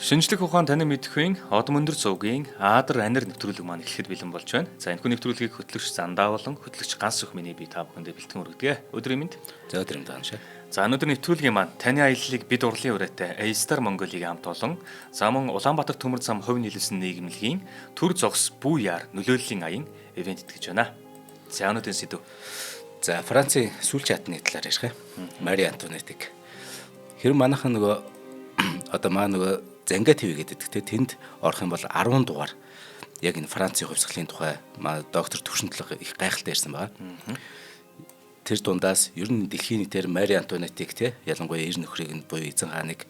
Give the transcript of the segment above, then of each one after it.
Шинжлэх ухаан таны мэдхийн одон өндөр цугийн Аадар анир нэвтрүүлэг маань эхлэхэд бэлэн болж байна. За энэхүү нэвтрүүлгийг хөтлөгч Зандаа болон хөтлөгч Ганс өх миний би та бүхэндээ бэлтгэн өргөдөг. Өдрийн мэнд. За өдрийн таашаа. За өнөөдөр нэвтрүүлгийн маань таны аяллыг бид урлын үрээтэй A-Star Mongolia-гийн хамт олон замун Улаанбаатар төмөр зам хувь нийлүүлсэн нийгэмлэгийн төр зогс бүү яар нөлөөллийн аян ивент итгэж байна. За өнөөдрийн сэдв. За Францын сүүлчийн хатны талаар ярих. Мари Антуанеттиг. Хэрэв манайхан одоо нөгөө Занга ТV гэдэг те тэнд орох юм бол 10 дугаар яг энэ Францын хувьсгалын тухай доктор Төвшөнтлөг их гайхалтай ярьсан байгаа. Тэр дундаас ер нь дэлхийн нийтээр Мари Антуанеттиг те ялангуяа эр нөхрийг нь буюу эзэн хааныг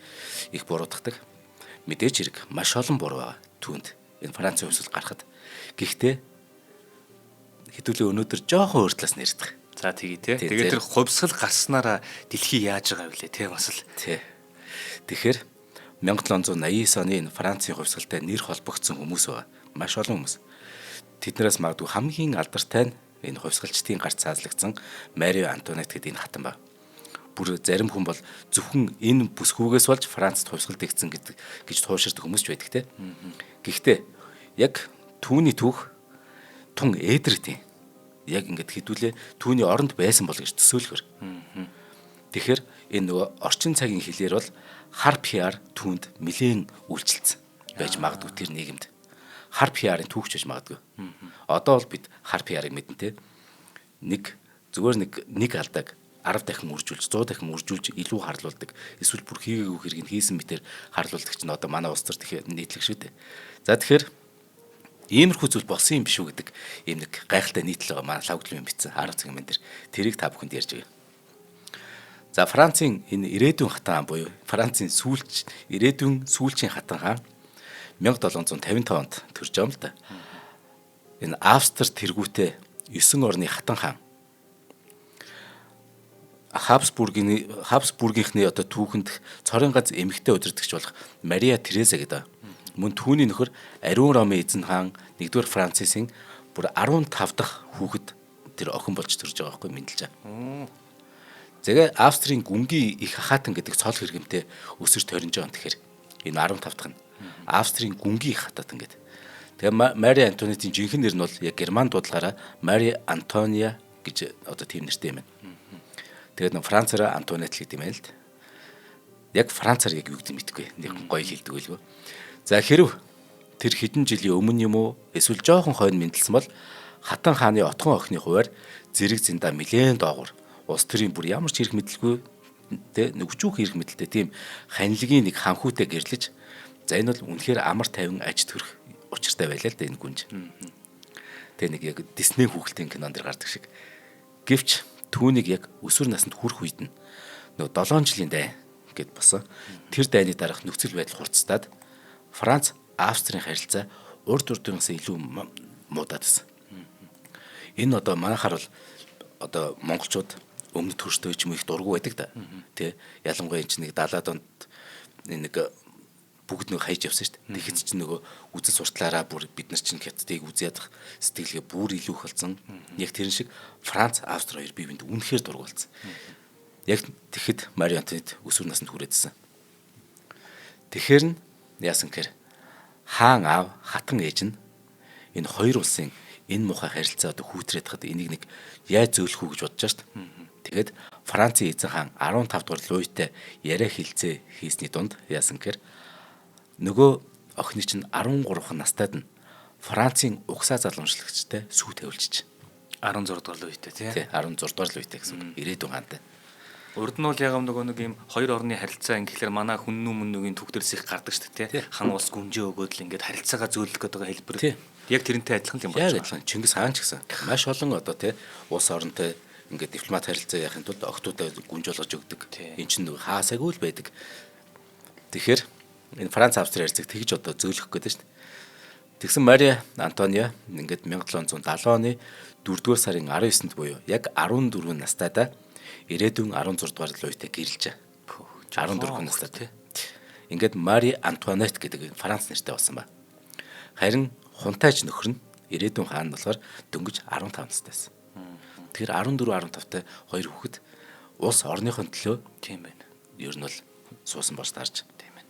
их буруутгадаг. Мэдээж хэрэг маш олон буруу байгаа түүнд энэ Францын хувьсгал гарахад. Гэхдээ хэдүүлээ өнөөдөр жоохон өөр талаас нэрдэг. За тэгье те. Тэгээд тэр хувьсгал гарснараа дэлхий яаж байгаа вэ те бас л. Тий. Тэгэхээр 1789 оны энэ Францын хувьсгалтай нэр холбогдсон хүмүүс байгаа. Маш олон хүмүүс. Тэднээс магадгүй хамгийн алдартай нь энэ хувьсгалчдын гарт цаазлагдсан Мари Антуанетт гэдэг энэ хатан ба. Бүр зарим хүн бол зөвхөн энэ бүсгүйгээс болж Францад хувьсгалдэгдсэн гэж тууширдаг хүмүүс ч байдаг те. Гэхдээ яг түүний түүх тун Эдрэтийн яг ингэж хэдүүлээ түүний оронд байсан бол гэж төсөөлөхөр. Тэгэхээр энэ нөгөө орчин цагийн хэлээр бол хар PR түүнд нэлээд үйлчилсэн байж магадгүй тэр нийгэмд. Хар PR-ын түүхч байж магадгүй. Одоо бол бид хар PR-ыг мэднэ те. Зүгээр нэг алдааг 10 дахин үржүүлж 100 дахин үржүүлж илүү харлуулдаг. Эсвэл бүр хийгээгүй хэргийг хийсэн мэтэр харлуулдаг чинь одоо манай улс төр тэгэхээр нийтлэг шүү дээ. За тэгэхээр иймэрхүү зүйл болсон юм биш үү гэдэг ийм нэг гайхалтай нийтлэл байгаа. Манай лавглын юм бичсэн 10 цагийн мен дээр тэрийг та бүхэнд ярьж байгаа. За Францын энэ ирээдүйн хатан хаан буюу Францын ирээдүйн сүүлчийн хатан хаан 1755 онд төрж байгаа юм л да. Энэ Австрид тэргүүтээ 9 орны хатан хаан Хабсбургийнхний одоо түүхэнд цорын газ эмэгтэй удирдагч болох Мария Тереза гэдэг. Мөн түүний нөхөр Ариун Ромын эзэн хаан 1-р Францисын бүр 15 дахь хүүхэд тэр охин болж төрж байгаа байхгүй мэдлж байгаа. Тэгээ Австрийн гүнгийн их хатан гэдэг цол хэрэгэмтэй өсөж торинж байгаа юм тэгэхээр энэ 15 дахь нь Австрийн гүнгийн их хатан гэдэг. Тэгээ Мари Антуанеттийн жинхэнэ нэр нь бол яг герман дуудлагаараа Мари Антония гэж одоо тийм нэртэй юм байна. Тэгээд нэг Францаараа Антуанетт гэдэг юм байна л д. Яг Францаар яг юу гэдэг мэдэхгүй. Нэг гоё хэлдэг байлгүй. За хэрв тэр хэдэн жилийн өмнө юм уу эсвэл жоохон хойно мэдлсэн бол хатан хааны отгон охины хуваар зэрэг зэндаа нэлээд доогуур улс төрийн бүр ямар ч хэрэг мэдлгүй тэ нөгжүүх хэрэг мэдлэлтэй тийм ханилгийн нэг ханхүүтэй гэрлэж за энэ бол үнэхээр амар тайван аж төрөх учиртай байлаа л да энэ гүнж. Тэ нэг яг Дисней хүүхэлдэйн кинонд дэр гардаг шиг. Гэвч түүнийг яг өсвөр наснд хүрэх үед нь нөгөө 7 жилийн дай гэд босон. Тэр дайны дараах нөхцөл байдал хурцтаад Франц Австрийн харилцаа урд урдынхаас илүү муудаад байсан. Энэ одоо манайхаар бол одоо монголчууд өмнөд хөрштэй ч юм их дургу байдаг да. Тэ ялангуяа энэ чинь нэг 70-аад онд нэг бүгд нэг хайж явсан шүү дээ. Тэгэхэд чинь нөгөө үзэл сурталаараа бүр бид нар чинь хятадыг үзээд сэтгэлгээ бүр илүү хөлцөн. Яг тэрэн шиг Франц, Австри хоёр бие биендээ үнэхээр дургу болсон. Яг тэгэхэд Мари Антуанетт өсвөр наснд хүрээдсэн. Тэгэхээр нь яасан гэхээр хаан аав, хатан ээж нь энэ хоёр улсын энэ мухай харилцаа одоо хүүтрээд хад энийг нэг яаж зөөлөх үү гэж бодож шít. Тэгээд Францын эзэн хаан 15 дугаар Луйтай яриа хэлцээ хийсний дунд яасан гэхээр нөгөө охины чинь 13 настайд нь Францын угсаа залуучлагчтай сүү тавилчиж 16 дугаар Луйтай тий. 16 дугаар Луйтай гэсэн үг. Ирээдүйн хаантай. Урд нь бол яг нөгөө нэг юм хоёр орны харилцаа ингэхлээр манай хүннүү мөннүүгийн төгтөрс их гардаг шүү дээ тий. Хан улс гүнжээ өгөөд л ингээд харилцаагаа зөөлөх гэдэг хэлбэр. Яг тэрнтэй адилхан юм байна. Яг адилхан. Чингис хаан ч гэсэн маш олон одоо тий улс оронтой ингээд дипломат харилцаа яахын тулд охтуудаа гүнж болгож өгдөг. Энд чинь хаасаагүй л байдаг. Тэгэхээр энэ Франц Австри харилцааг тэгж одоо зөөлөх гэдэг шүү дээ. Тэгсэн Мари Антония ингээд 1770 оны 4-р сарын 19-нд буюу яг 14 настайдаа ирээдүйн 16 дугаар Луйтай гэрэлж 14 настай тий. Ингээд Мари Антуанетт гэдэг Франц нэртэй болсон ба. Харин хунтайч нөхөр нь ирээдүйн хаан болохоор дөнгөж 15 настай байсан. Тэгэхээр 14 15-тай хоёр хүүхэд улс орныхон төлөө тийм байна. Ер нь бол суусан бос таарч. Тийм байна.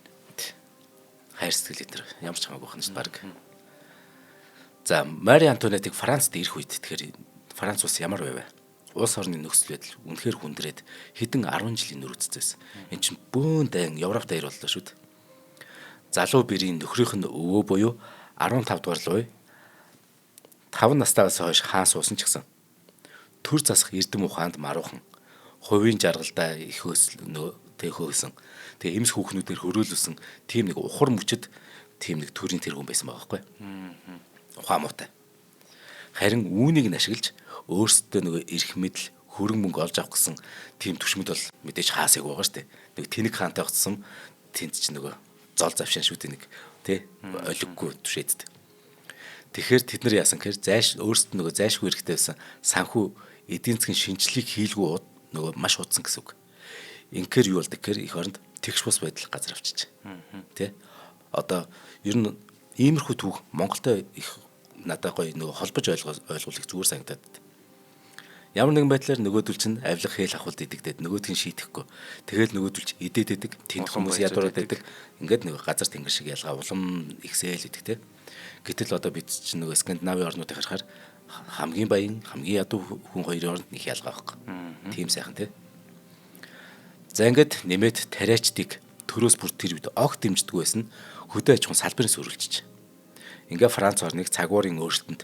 хайр сэтгэл энэ ямар ч хамаагүй байна шүү дээ баг. За Мари Антуанетыг Францд ирэх үед тэгэхээр Франц улс ямар байв? Улс орны нөхцөл байдал үнэхээр хүндрээд хэдэн 10 жилийн нөрөөцсөн. Энд чинь бөөн дайн Европ даяар боллоо шүү дээ. Залуу бэрийн нөхрийнх нь өвөө буюу 15 дугаар луй 5 настайгаас хойш хаан суусан ч гэсэн төр засах эрдэм ухаанд маруухан хувийн жаргалдаа их хөөсөн тэгээ эмс хүүхнүүдээр хөрөөлүүлсэн тийм нэг ухар мөчөд тийм нэг төрийн тэргүүн байсан байгаа байхгүй. Ухаан муутай. Харин үүнийг нь ашиглаж өөрсдөө нөгөө эрх мэдэл хөрөнгө мөнгө олж авах гэсэн тийм түшмэд бол мэдээж хаасаг байгаа шүү дээ. Нэг тэнэг хаантай огцсон тэнд ч нөгөө зол завшаан шүү дээ нэг тий олиггүй түшээдтэй. Тэгэхээр тэд нар яасан гэхээр өөрсдөө нөгөө зайшгүй хэрэгтэй байсан санхүү эдийн засгийн шинжилгээг хийлгүй нөгөө маш удсан гэсэн үг. Инхээр юу болдог гэхээр их оронд тэгш бус байдал газар авчиж. Тий. Одоо ер нь иймэрхүү түүх Монголтой их надад гоё нөгөө холбож ойлгуулах зүгээр санагдаад. Ямар нэгэн байдлаар нөгөөдөл чинь авилга хээл ахвалд идэгдээд нөгөөдг нь шийтгэхгүй. Тэгэл нөгөөдөл чинь идээд идэг, тэнд хүмүүс ядуураад идэг. Ингээд нэг газар тэнгэр шиг ялгаа улам ихсээл идэг те. Гэтэл одоо бид чинь нөгөө Скандинавын орнуудыг харахаар хамгийн баян, хамгийн ядуу хүн хоёрын оронд нэг ялгаа байхгүй. Тийм сайхан те. За ингээд нэмээд тариачдыг төрөөс бүр тэр үед огт дэмждэг байсан хөдөө аж ахуйн салбарын сөрүүлчих. Ингээ Франц орныг цагуурын өөрчлөлтөнд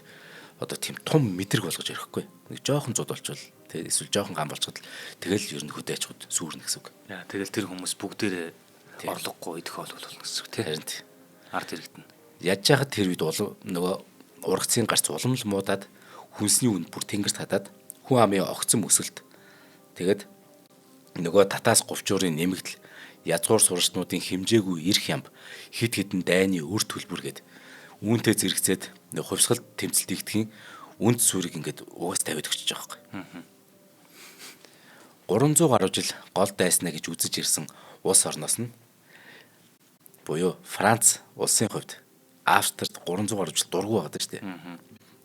одоо тийм том мэдрэг болгож ирэхгүй. Нэг жоохон зуд болчвол тэгээ эсвэл жоохон гам болчиход тэгэл ер нь хөдөө аж ахуйд сүрнэ гэсэн үг. Яа тэгэл тэр хүмүүс бүгдээрээ орлогогүй идэх болно гэсэн үг тийм. Харин ард иргэдэн. Яаж яхад тэр үед нөгөө ургацын гарц улам л муудаад хүнсний үнд бүр тэнгэрт хадаад хүн амын огцон өсөлт. Тэгээд нөгөө татаас говчуурын нэмэгдэл язгуур сурагчдын хэмжээгүй эрх ям хид хідэн дайны өр төлбөргээд үүнтэй зэрэгцээд хувьсгалт тэмцэлт игдэхийн үнд сүрийг ингээд угаас тавиад өгч байгаа байхгүй. 300 гаруй жил гол дайснаа гэж үзэж ирсэн улс орноос нь буюу Франц улсын хувьд Австрид 300 гаруй жил дургу байгаа даа шүү дээ.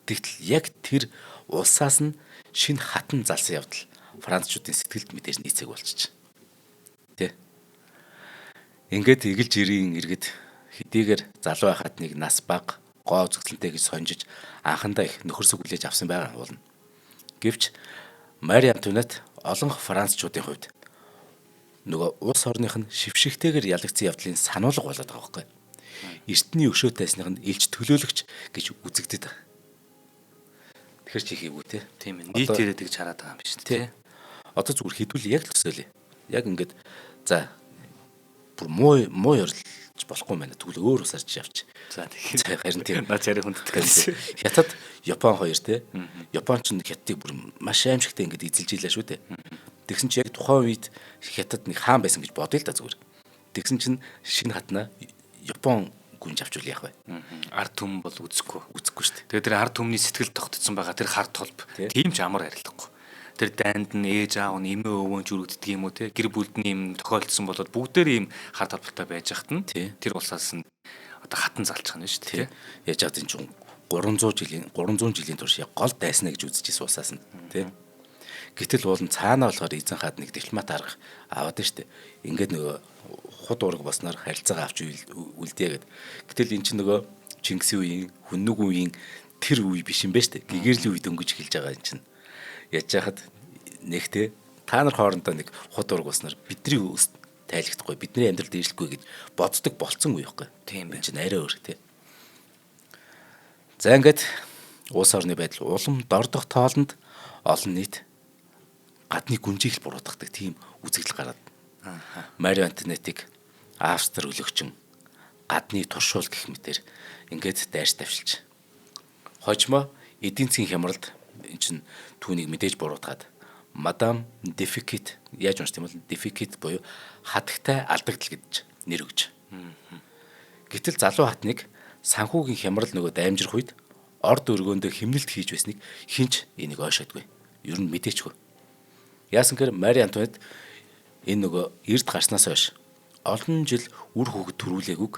Тэгтэл яг тэр улсаас нь шинэ хатан залсан явдал Францчуудын сэтгэлд мэдээж нийцэг болчих. Тэ. Ингээд эгэлж ирийн иргэд хэдийгээр залуу байхад нэг нас бага гоо зөвлөнтэй гэж сонжиж анхандаа их нөхөрсөг хүлээж авсан байгаа болно. Гэвч Мари Антуанет олонх Францчуудын хувьд нөгөө улс орных нь шившигтэйгээр ялагдсан явдлын сануулга болоод байгаа байхгүй. Эртний өшөө тайсных нь илж төлөөлөгч гэж үзэгдэдэг. Тэгэхээр чи хийгүү те. Тийм ээ. Нийт ирээд гэж хараад байгаа юм биш үү те. Одоо зүгээр хідүүл яг л төсөөлье. Яг ингээд за бүр муу ёрлж болохгүй мэнэ. Тэгвэл өөр усарч явчих. За тэгэхээр харин тийм наа царай хүнддэг гэсэн. Хятад Япон хоёр те. Япон ч Хятадыг бүр маш аимшигтай ингээд эзэлж ийлээ шүү дээ. Тэгсэн чи яг тухайн үед Хятад нэг хаан байсан гэж бодъё л да зүгээр. Тэгсэн чинь шинэ хатнаа Япон гүнж авчвал яах вэ? Ард түмэн бол үзэхгүй шүү дээ. Тэгээд тэр ард түмний сэтгэл тогтцсон байгаа тэр хард толб тийм ч амар арилдахгүй. Тэр дайнд нь ээж аав нь эмээ өвөө ч үргэлддэг юм уу те гэр бүлдний юм тохиолдсон болоод бүгдээр ийм хард толбтой байж хат нь тэр улсаас нь одоо хатан залчих нь шүү дээ. Яаж чад энэ чинь 300 жилийн турш яг гол дайснаа гэж үзчихсэн улсаас нь тий. Гэтэл уулын цаанаа болохоор эзэн хаад нэг дипломат арга аваад нь шүү дээ. Ингээд нөгөө худ ураг босноор харилцаагаа авч үлдээ гэд. Гэтэл эн чинь нөгөө Чингисийн үеийн хүннүг үеийн тэр үе биш юм ба шүү дээ. Гэгэрлийн үед өнгөж эхэлж байгаа юм чинь. Яаж яхад нэгтэй та нар хоорондоо нэг худ ураг босноор бидний өст тайлхдахгүй бидний амьдрал дээшлэхгүй гэж боддог болцсон үе байхгүй. Тийм байх чинь арай өөр тий. За ингээд улс орны байдал улам дордох тоолонд олон нийт гадны гүнжийг л буруутгадаг тийм үзэгдэл гараад. Мари Антуанетыг Австри өлөгчин гадны туршуул гэх мэтэр ингээд дайрч тавьшилж. Хожимо эдийн засгийн хямралд эн чин түүнийг мэдээж буруутгаад Мадам Дефикит яаж уншдаг юм бол Дефикит буюу хатагтай алдагдал гэж нэр өгч. Гэтэл залуу хатныг санхүүгийн хямрал нөгөө даймжрах үед орд өргөөндөө химнэлт хийж байсныг хинч энийг ойшоодгүй. Ер нь мэдээчгүй. Яасан гэхээр Мари Антуанет энэ нөгөө эрд гарснаас хойш олон жил үр хөвгөд төрүүлээгүйг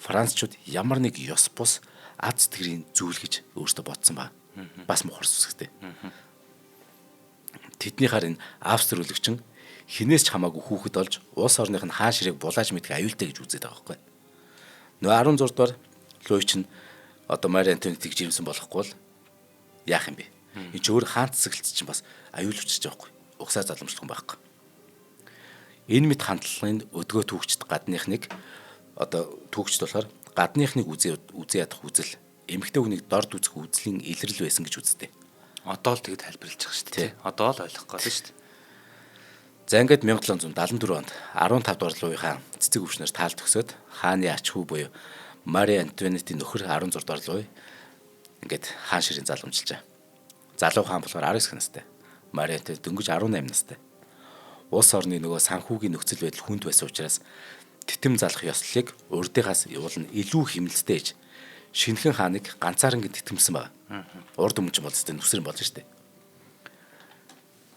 Францчууд ямар нэг ёс бус аз сэтгэрийн зүйл гэж өөртөө бодсон ба. Бас мухар сүсгтэй. Тэдний харин Австри өлөгчин хинээс ч хамаагүй хүүхэд олж улс орных нь хаан ширээг булааж мэдэх аюултай гэж үзээд байгаа байхгүй. Нөгөө 16 дугаар Луи чинь одоо Мари Антуанетыг жирэмсэн болохгүй бол яах юм бэ? Энэ ч өөр хаан цэцэглэлт чинь бас аюул учирч байгаа байхгүй. Угсаа заламжлах байхгүй. Энэ мэд хандлагын өдгөө түүхчд гадныхныг одоо түүхчд болохоор гадныхныг үзээ ядах үзэл эмэгтэй хүнийг дорд үзэх үзлийн илрэл байсан гэж үздэг. Одоо л тэгэд тайлбарлаж байгаа шүү дээ. Одоо л ойлгох гол шүү дээ. За ингээд 1774 онд 15 дугаар Луи хаан цэцэг өвчнөр таалт өгсөд хааны ач хүү буюу Мари Антуанетийн нөхөр 16 дугаар Луи ингээд хаан ширийн залгамжилжээ. Залуу хаан болохоор 19 настай. Мари Антуанет дөнгөж 18 настай. Улс орны нөгөө санхүүгийн нөхцөл байдал хүнд байсан учраас титэм залах ёслолыг урдынхаас явуулна илүү хэмнэлттэй ээж шинхэн хааныг ганцаарнгийн титэмсэн байна. Урд өмнө ч бол зөв нүсрэн болж штэ.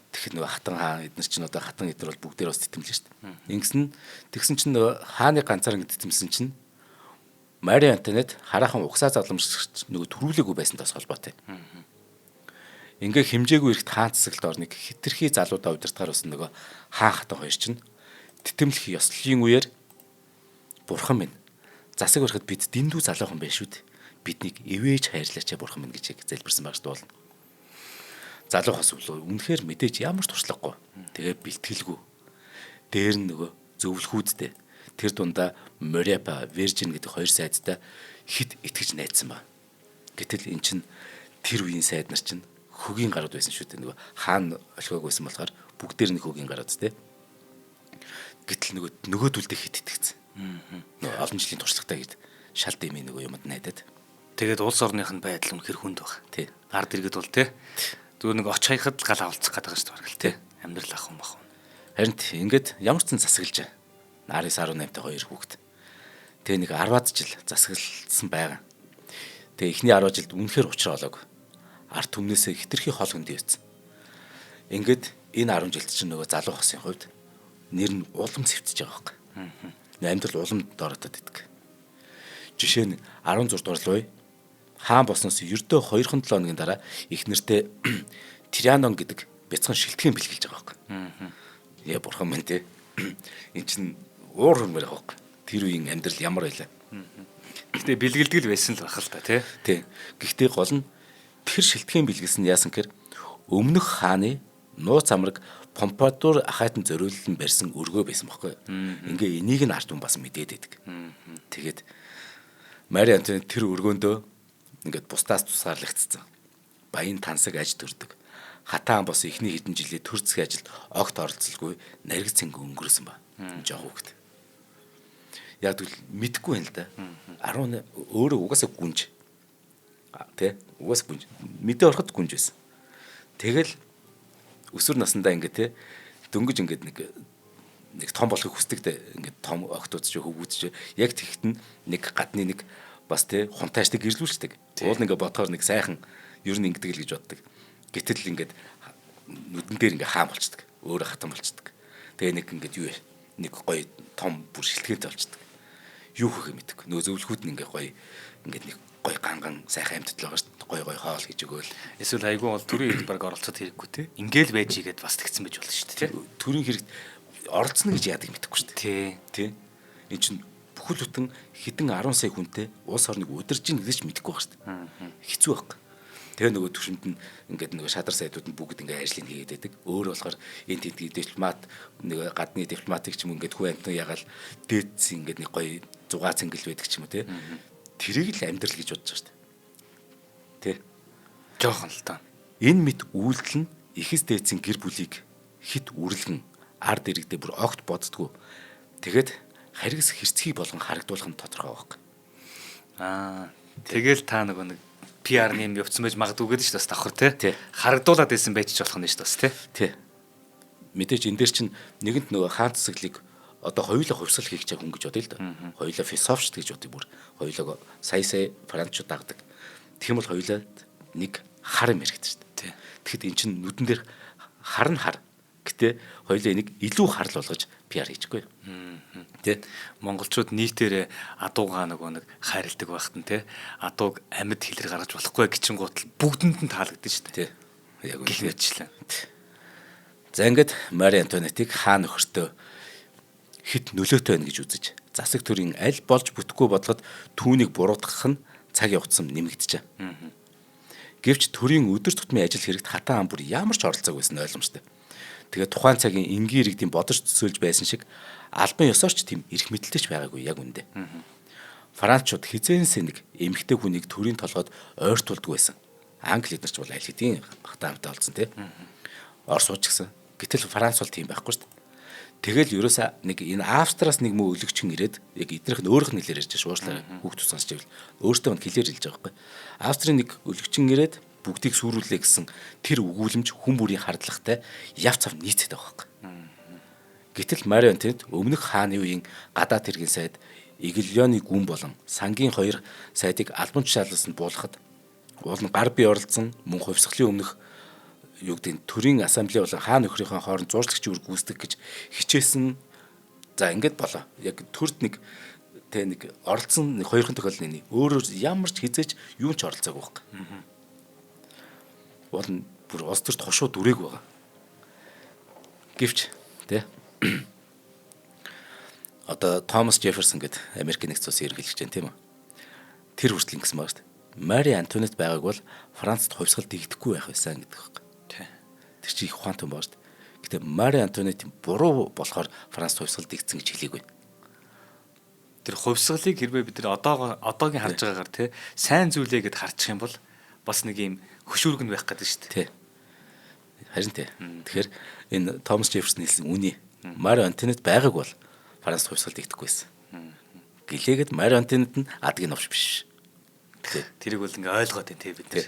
Тэгэхээр нөгөө хатан хаан эднэр чинь одоо хатан эднэр бол бүгдээр бас титэмлэн штэ. Тэгсэн чинь нөгөө хааны ганцаарнгийн титэмсэн чинь Мари Антуанет хараахан угсаа заламжлагч нөгөө төрүүлээгүй байсантайс холбоотой. Ингээ хэмжээгүй эрт хаан цэцэглэлт орныг хитрхи залуудаа удирдахаар усан нөгөө хаан хатан хоёр чинь титэмлэх ёслолын үеэр бурхан минь засаг барихад бид дэндүү залуухан байх шүү дээ. Биднийг эвэж хайрлаач бурхан минь гэж залбирсан багш дуул. Залуухаас үнэхээр мэдээж ямар туршлагагүй. Тэгээ бэлтгэлгүй. Дээр нь нөгөө зөвлөхүүдтэй. Тэр дундаа Морепа, Virgin гэдэг хоёр сайдтай хит итгэж найдсан ба. Гэтэл эн чин тэр үеийн сайд нар чинь хөгийн гарууд байсан шүү дээ. Нөгөө хаан олхиог байсан болохоор бүгдээр нь хөгийн гарууд те. Гэтэл нөгөө түлдээ хит итгэцэн. Нөгөө олон жилийн туршлагатай гэд шал дэмий нөгөө юмд найдаад. Тэгээд улс орных нь байдал үнэхэр хүнд баг. Тий. Ард иргэд бол те. Зүгээр нэг оч хаяхад гал авалцах гэдэг байгаа шүү дээ. Те. Амьдрал ах юм бах. Харин ингээд ямар ч засаглаж Нарис 18-тай хоёр хүүхэд. Тэгээ нэг 10-аад жил засаглалсан байгаа. Тэгээ эхний 10 жилд үнэхээр учраа олоог. Ард түмнээсээ хитрхи хол хөндөө явцсан. Ингээд энэ 10 жилд чинь нөгөө залуу хосын хувьд нэр нь улам цэвтэж байгаа байхгүй. Амьдрал улам дооротод идэг. Жишээ нь 16 дугаар Луи хаан болсноос ердөө 2-7 хоногийн дараа их нэртэй Тиранон гэдэг бяцхан шилтгэн бэлгэлж байгаа байхгүй. Яа бурхан минь те. Энд чинь уур хөрмөр байхгүй. Тэр үеийн амьдрал ямар байлаа. Гэтэ бэлгэлдэг л байсан л байх л та тий. Тий. Гэхдээ гол нь тэр шилтгэн бэлгэлсэн яасан гэхээр өмнөх хааны нууц амраг Помпадур ахайтан зориулсан барьсан өргөө байсан байхгүй. Ингээ энийг нь ард хүн бас мэдээд байдаг. Тэгээд Мари Антуанет тэр өргөөндөө ингээд бусдаас тусгаарлагдсан. Баян тансаг аж төрдөг. Хатаан бос ихний хэдэн жилийн төр засгийн ажилд огт оролцолгүй нариг цэнг өнгөрсөн ба. Жоо хүүхэд. Яг л мэдгүй юм л да. 10 өөрөө угаасаа гүнж. Тэ? Угаасаа гүнж. Мэдээ ороход гүнж байсан. Тэгэл өсвөр насндаа ингээд те дөнгөж ингээд нэг том болохыг хүсдэг те ингээд том октод ч хөвгүүд ч яг тэгт нь нэг гадны нэг бас те хунтааштай гэрлүүлчихдэг. Уул ингээд бодохоор нэг сайхан ер нь ингэдэг л гэж боддог. Гэтэл ингээд нүдэн дээр ингээд хаан болцдог. Өөрөө хатан болцдог. Тэгээ нэг ингээд юу нэг гоё том бүр шилтгэнтэй болцдог. Юу хөх юм мэддэг. Нөгөө зөвлөхүүд нь ингээд гоё ингээд нэг гоё ганган сайхан амьтд л байгаа шүү дээ. Гоё хоол гэж өгөөл. Эсвэл айгүй бол төрийн хэлбэр оролцоод хэрэггүй те. Ингээл байж игээд бас тэгсэн байж болно шүү дээ те. Төрийн хэрэг оролцоно гэж яадаг мэдэхгүй шүү Тий. дээ. Тий. Энд чинь бүхэл бүтэн хэдэн 10 сая хүнтэй улс орныг удирж ийн гэж мэдэхгүй байх шүү дээ. Хэцүү байхгүй. Тэгээ нөгөө төвшөнд нь ингээд нөгөө шадар сайдууд нь бүгд ингээд ажлыг хийгээд байдаг. Өөр болохоор энэ тэдний дипломат нэг гадны дипломатик ч юм ингээд хүү амтны ягаал дээдс ингээд нэг гоё зугаа цэнгэл байдаг ч юм уу те. Тэрийг л амьдрал гэж бодож байгаа шүү дээ. Тэ. Жохон л та. Энэ мэд үйлдэл нь ихэс дээдсийн гэр бүлийг хит үрлгэн ард иргэдээ бүр огт боддгоо. Тэгэд харгас хэрцгий болгон харагдуулах нь тодорхой байхгүй. Тэгэл та нэг PR нэм явцсан байж магадгүй гэдэг чинь бас давхар тий. Харагдуулаад байсан байж ч болох нь шүү дээ тий. Мэдээж энэ дээр чинь нэгэнт нөгөө хаан цэцэглийг одоо хоёулаа хувьсгал хийх гэж хүн гэж бодъё л да. Хоёулаа философч гэж бодъё бүр. Хоёулаа сая францууд дагдаг. Тэгэх юм бол хоёулаа нэг хар юм хэрэгтэй шүү дээ. Тэгэхэд эн чинь нүдэн дээр хар нь хар. Гэтэ хоёулаа энийг илүү харл болгож PR хийчихгүй. Тэ монголчууд нийтээр адуугаа нэг хайрладаг байхад нь те адууг амьд хэлэр гаргаж болохгүй гिचингууд бүгдэнд нь таалагдсан шүү дээ. Яг үнэхээр. За ингээд Мари Антуанетыг хаан нөхөртөө хит нөлөөтэй байна гэж үзэж засаг төрийн аль болж бүтэхгүй бодлоход түүнийг буруутгах нь цаг явагдсан нэмэгдэжээ. Гэвч төрийн өдөр тутмын ажил хэрэгт хатан ам бүр ямар ч оролцоог байсан ойлгомжтой. Тэгээд тухайн цагийн энгийн иргэдийн бодож төсөөлж байсан шиг албан ёсоорч тийм эрх мэдэлтэйч байгаагүй яг үндэ. Францчууд хизээнсээ нэг эмэгтэй хүнийг төрийн толгойд ойртуулдаг байсан. Англи эднэрч бол аль хэдийн хатан амтай болсон тий. Орос ууч гэсэн. Гэтэл Франц бол тийм байхгүй шүү дээ. Тэгэл ерөөсөө нэг энэ Австраас нэг мөө өлөгчөн ирээд яг эднэрх нь өөрөх нь хэлээр ярьж шуушлаа хүүхд тусгаас чивэл өөртөө нь хэлээр хэлж байгаа байхгүй. Австрийн нэг өлөгчөн ирээд бүгдийг сүрүүлээ гэсэн тэр өгүүлэмж хүн бүрийн хардлагатай яв цав нийцээд байгаа байхгүй. Гэтэл Мари Антуанет өмнөх хааны үеийн гадаад хэргийн сайд Иглионы гүн болон сангийн хоёр сайдыг албан тушаалсанд буулгахад уул нь гар бие оролцсон мөн хувьсгалын өмнөх юу гэдэг төрийн ассамблей болон хаан нөхрийнхөө хооронд зуршлагч үүрэг гүйцэтгэх гэж хичээсэн. За ингэж болоо. Яг төрд нэг тэ нэг оролцсон нэг хоёрхан тохиолдолны өөрөөр ямар ч хизээч юу ч оролцоогүй байхгүй. Уул нь бүр улс төрт хошуу дүрээг байгаа. Гэвч тэ одоо Томас Жефферсон гэдэг Америкийн нэгдсэн улсын ерөнхийлөгч юм тийм үү? Тэр хүртэл ингэсэн байгаа шүү дээ. Мари Антуанет байгааг бол Францад хувьсгал дэгдэхгүй байх байсан гэдэг байна. Тэр чи их ухаантай байгаа шүү дээ. Гэтэ Мари Антуанет буруу болохоор Францад хувьсгал дэгдсэн гэж хэлээгүй. Тэр хувьсгалыг хэрвээ бид нар одоогийн харж байгаагаар тий сайн зүйлээ гэд харчих юм бол бас нэг юм хөшүүрэг нь байх гэдэг шүү дээ. Тий. Харин тий. Тэгэхээр энэ Томас Жефферсон хэлсэн үний Мари Антуанет байгааг бол Францад хувьсгал дэгдэхгүй байсан. Гэлээгээд Мари Антуанет нь адгийн новш биш. Тэрийг бол ингээ ойлгоод байна тий бид нар.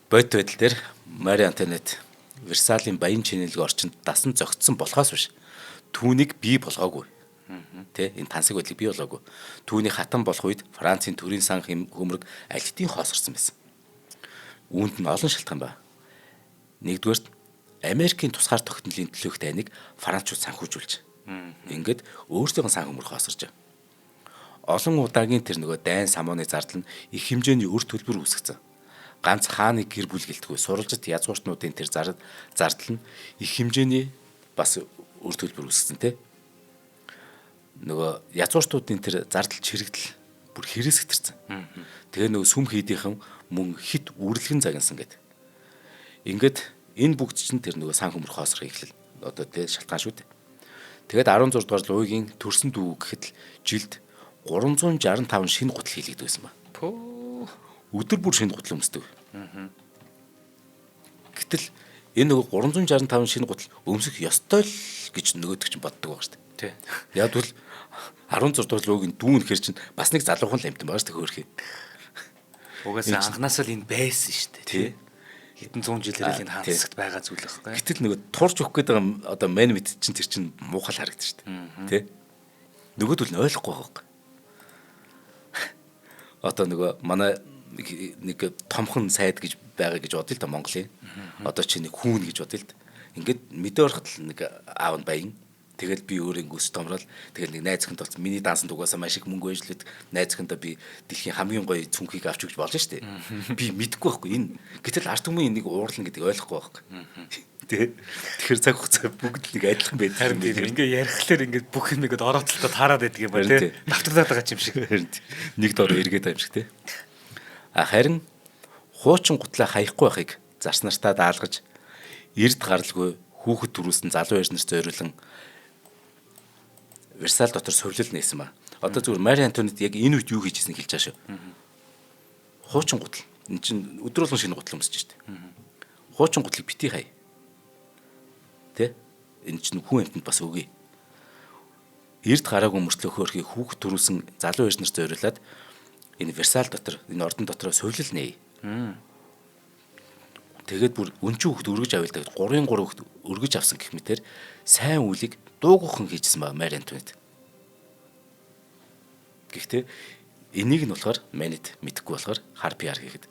Бодит байдал дээр Мари Антуанет Версалийн баян чинэлэг орчинд дасан зогтсон болохоос биш түүнийг бий болгоогүй. Тэ энэ тансаг байдлыг бий болгоогүй. Түүний хатан болох үед Францын төрийн сан хөмрөг аль хэдийн хоосорсон байсан. Үүнд нь олон шалтгаан байна. Нэгдүгээрт Америкийн тусгаар тогтнолын төлөөх тайныг Францууд санхүүжүүлж. Ингээд өөрсдөө сан хөмрөг хоосорж. Олон удаагийн тэр нөгөө дайн самууны зардал нь их хэмжээний өр төлбөр үүсгэсэн. Ганц хааны гэр бүл гэлтгүй суралцт язгууртнуудын тэр зардал нь их хэмжээний бас өр төлбөр үүсгэсэн те. Нөгөө язгууртнуудын тэр зардал чирэгдэл бүр хэрэгсэгдэрсэн. Тэгээ нөгөө сүм хийдийнхэн мөн хит үрлэгэн загнасан гэдэг. Ингээд энэ бүгд чинь тэр нөгөө сан хөмрөх хоосрох эхлэл одоо те шалтгаан шүү дээ. Тэгээд 16 дугаар Луигийн төрсөн дүү гэхэд л жилд 365 шинэ гутал хийлэгддэг байсан ба. Өдөр бүр шинэ гутал өмсдөг. Гэтэл энэ нөгөө 365 шинэ гутал өмсөх ёстой л гэж нөгөөдөг чинь боддог байгаа шүү дээ. Тий. Яг бол 16 дугаар Луигийн дүүн хэр чинь бас нэг залуухан л амтан байгаа шүү дээ хөөрхий. Угаасаа анханасаа л энэ байсан шүү дээ. Тий. Хэдэн 100 жилээр л энэ хаансагт байгаа зүйл байхгүй. Гэтэл нөгөө турж өгөх гээд байгаа одоо мен мэд чинь тэр чинь муухай харагдаж шүү дээ. Тий. Нөгөөдөл нь ойлгохгүй байгаа. Одоо нөгөө манай нэг томхон сайд гэж байгаа гэж бодъё л да Монголын. Одоо чи нэг хүүн гэж бодъё л да. Ингээд мэдээ ороход л нэг аав нь баян. Тэгэл би өөрөө өс томрол. Тэгэл нэг найз зөвхөн толцсон. Миний дансанд угаасаа маш их мөнгө өөжлөд найз зөвхөндөө би дэлхийн хамгийн гоё цүнхийг авч өгч болж штэ. Би мэдэхгүй байхгүй энэ. Гэтэл арт түмэн энийг уурлна гэдэг ойлгохгүй байхгүй. Тэ. Тэгэхээр цаг хугацаа бүгд л нэг адилхан байдаг. Харин тийм ингээ ярихлаар ингээ бүх юм ингээд орооцолтой таарад байдаг юм байна тий. Давтарлаад байгаа юм шиг. Нэг дор эргээд байгаа юм шиг тий. Харин хуучин гутлаа хаяхгүй байхыг зарснартаа даалгаж эрд гаралгүй хүүхэд төрүүлсэн залуу эрдэнэс зориулан Версаль дотор сувлил нээсэн ба. Одоо зүгээр Мари Антуанет яг энэ үед юу хийж ирснийг хэлж байгаа шүү. Хуучин гутал. Энд чинь өдөр болгон шинэ гутал өмсөж штэ. Хуучин гутлыг бити хай. Тэ? Энэ чинь хүн амтнд бас өгье. Эрд гараагүй мөртлөө хөөрхий хүүхэд төрүүлсэн залуу эрдэнэс зориулаад энэ Версаль дотор энэ ордон дотроо сувлил нээе. Тэгээд бүр өнчүү хүүхэд өргөж авъя л тэгээд 3 хүүхэд өргөж авсан гэх мэтэр сайн үлийг дуугуухан хийжсэн ба Мари Антуанет. Гэхдээ энийг нь болохоор манид мэдэхгүй болохоор харпиар гэхэд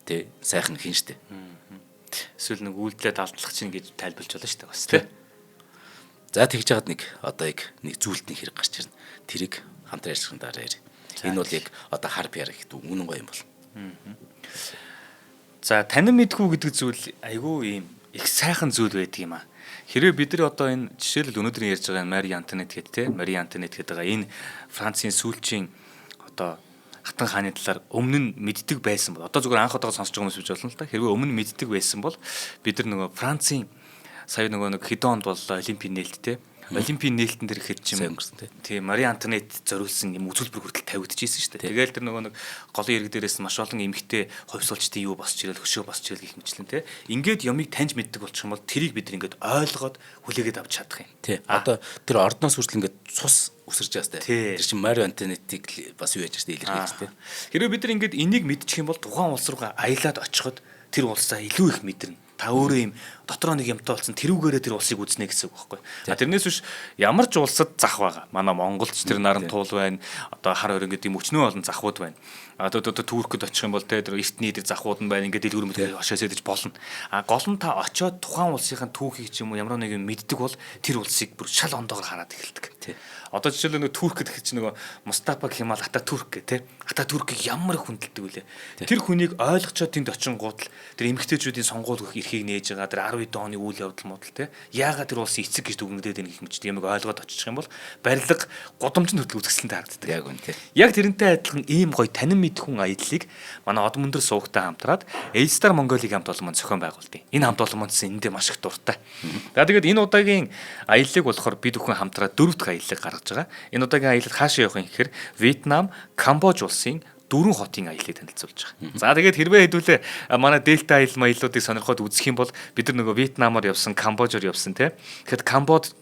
тэ сайхан хийн штэ. Эсвэл нэг үйлдэлээ далдлах чинь гэж тайлбарлаж байна штэ бас тэ. За тэгж яагаад нэг одоо яг нэг зүйлтний хэрэг гарч ирнэ. Тэрийг хамтран ажиллахын дараа яар. Энэ бол яг одоо харпиар гэхэд үнэн гоё юм бол. За танин мэдхүү гэдэг зүйл айгүй ийм их сайхан зүйл байдаг юм аа. Хэрвээ бид нар одоо энэ жишээлбэл өнөөдөр ярьж байгаа Мари Антонет гэдэг те Мари Антонет гэдэг байгаа энэ Францын сүүлчийн одоо хатан хааны талаар өмнө нь мэддэг байсан бол одоо зүгээр анх удаага сонсож байгаа хүмүүс биш болно л да. Хэрвээ өмнө нь мэддэг байсан бол бид нар нөгөө Францын сая нэг хэдэн онд боллоо Олимпийн нээлт те Олимпийн нээлтэн дээр ихэд чим тийм Мари Антонет зориулсан юм үзүүлбэр хүртэл тавигдчихсэн шүү дээ. Тэгээл тэр нөгөө нэг голын ирэг дээрээс маш олон эмэгтэй хувьсуулчдын юу босч ирэл хөшөө босч ирэл гэх мэтлэн те. Ингээд ямыг таньж мэддэг болчих юм бол тэрийг бид ингээд ойлгоод хүлээгээд авч чадах юм. Тий. Одоо тэр ордноос хүртэл ингээд цус үсэрч байгаа сте. Тэр чинь Мари Антонетийг бас юу яаж штэ илэрхийлж тээ. Хэрвээ бид нар ингээд энийг мэдчих юм бол тухайн улс руугаа аялаад очиход тэр улсаа илүү их мэдэрнэ. Та өөрөө юм дотроо нэг юмтай болсон тэрүүгээрээ тэр улсыг үзнэ гэсэн үг байхгүй. Тэрнээс биш ямар ч улсад зах байгаа. Манай Монголд ч тэр наран туул байна. Одоо хар хорин гэдэг юм өчнөө олон захууд байна. Одоо Туркэд очих юм бол тэр эртний тэр захууд нь байна. Ингээд дэлгүүр мэтээр хошоос идэж болно. Гол нь та очиод тухайн улсынхаа түүхийг ч юм уу ямар нэг юм мэддэг бол тэр улсыг бүр шал ондоогоор хараад эхэлдэг. Одоо жишээлбэл нэг Турк гэдэг чинь нөгөө Мустафа Кемал Ататүрк гэх те. Ататүркийг ямар их хүндэлдэг вүлээ. Тэр хүнийг ойлгочоод тэнд очингууд л тэр эмэгтэйчүүдийн сонгуул эрхийг нээж байгаа тэр 12 оны үйл явдал модал те. Яагаад тэр улсын эцэг гэж дүгнэдэд байна гэх мэтчд ямиг ойлгоод очих юм бол барилга гудамжинд хөдөл үзэсгэлэнтэй харагддаг. Яг үнэ те. Яг тэрнтэй адилхан ийм гоё танин мэдхүн аяллыг манай Одон Мөндөр суугтай хамтраад A-Star Mongolia хамт олон маань зохион байгуулдаг. Энэ хамт олон маань эндээ маш их дуртай. За тэгээд энэ удаагийн аяллыг болохоор бид бүхэн хамтраад 4 дахь аяллыг гаргаж байгаа. Энэ удаагийн аялал хаашаа явах юм гэхээр Вьетнам, Камбож улсын 4 хотын аяллыг танилцуулж байгаа. За тэгээд хэрвээ хэдүүлээ манай Дельта аялал маяллуудыг сонирхоод үзэх юм бол бид нар нөгөө Вьетнамаар явсан, Камбожоор явсан те. Тэгэхэд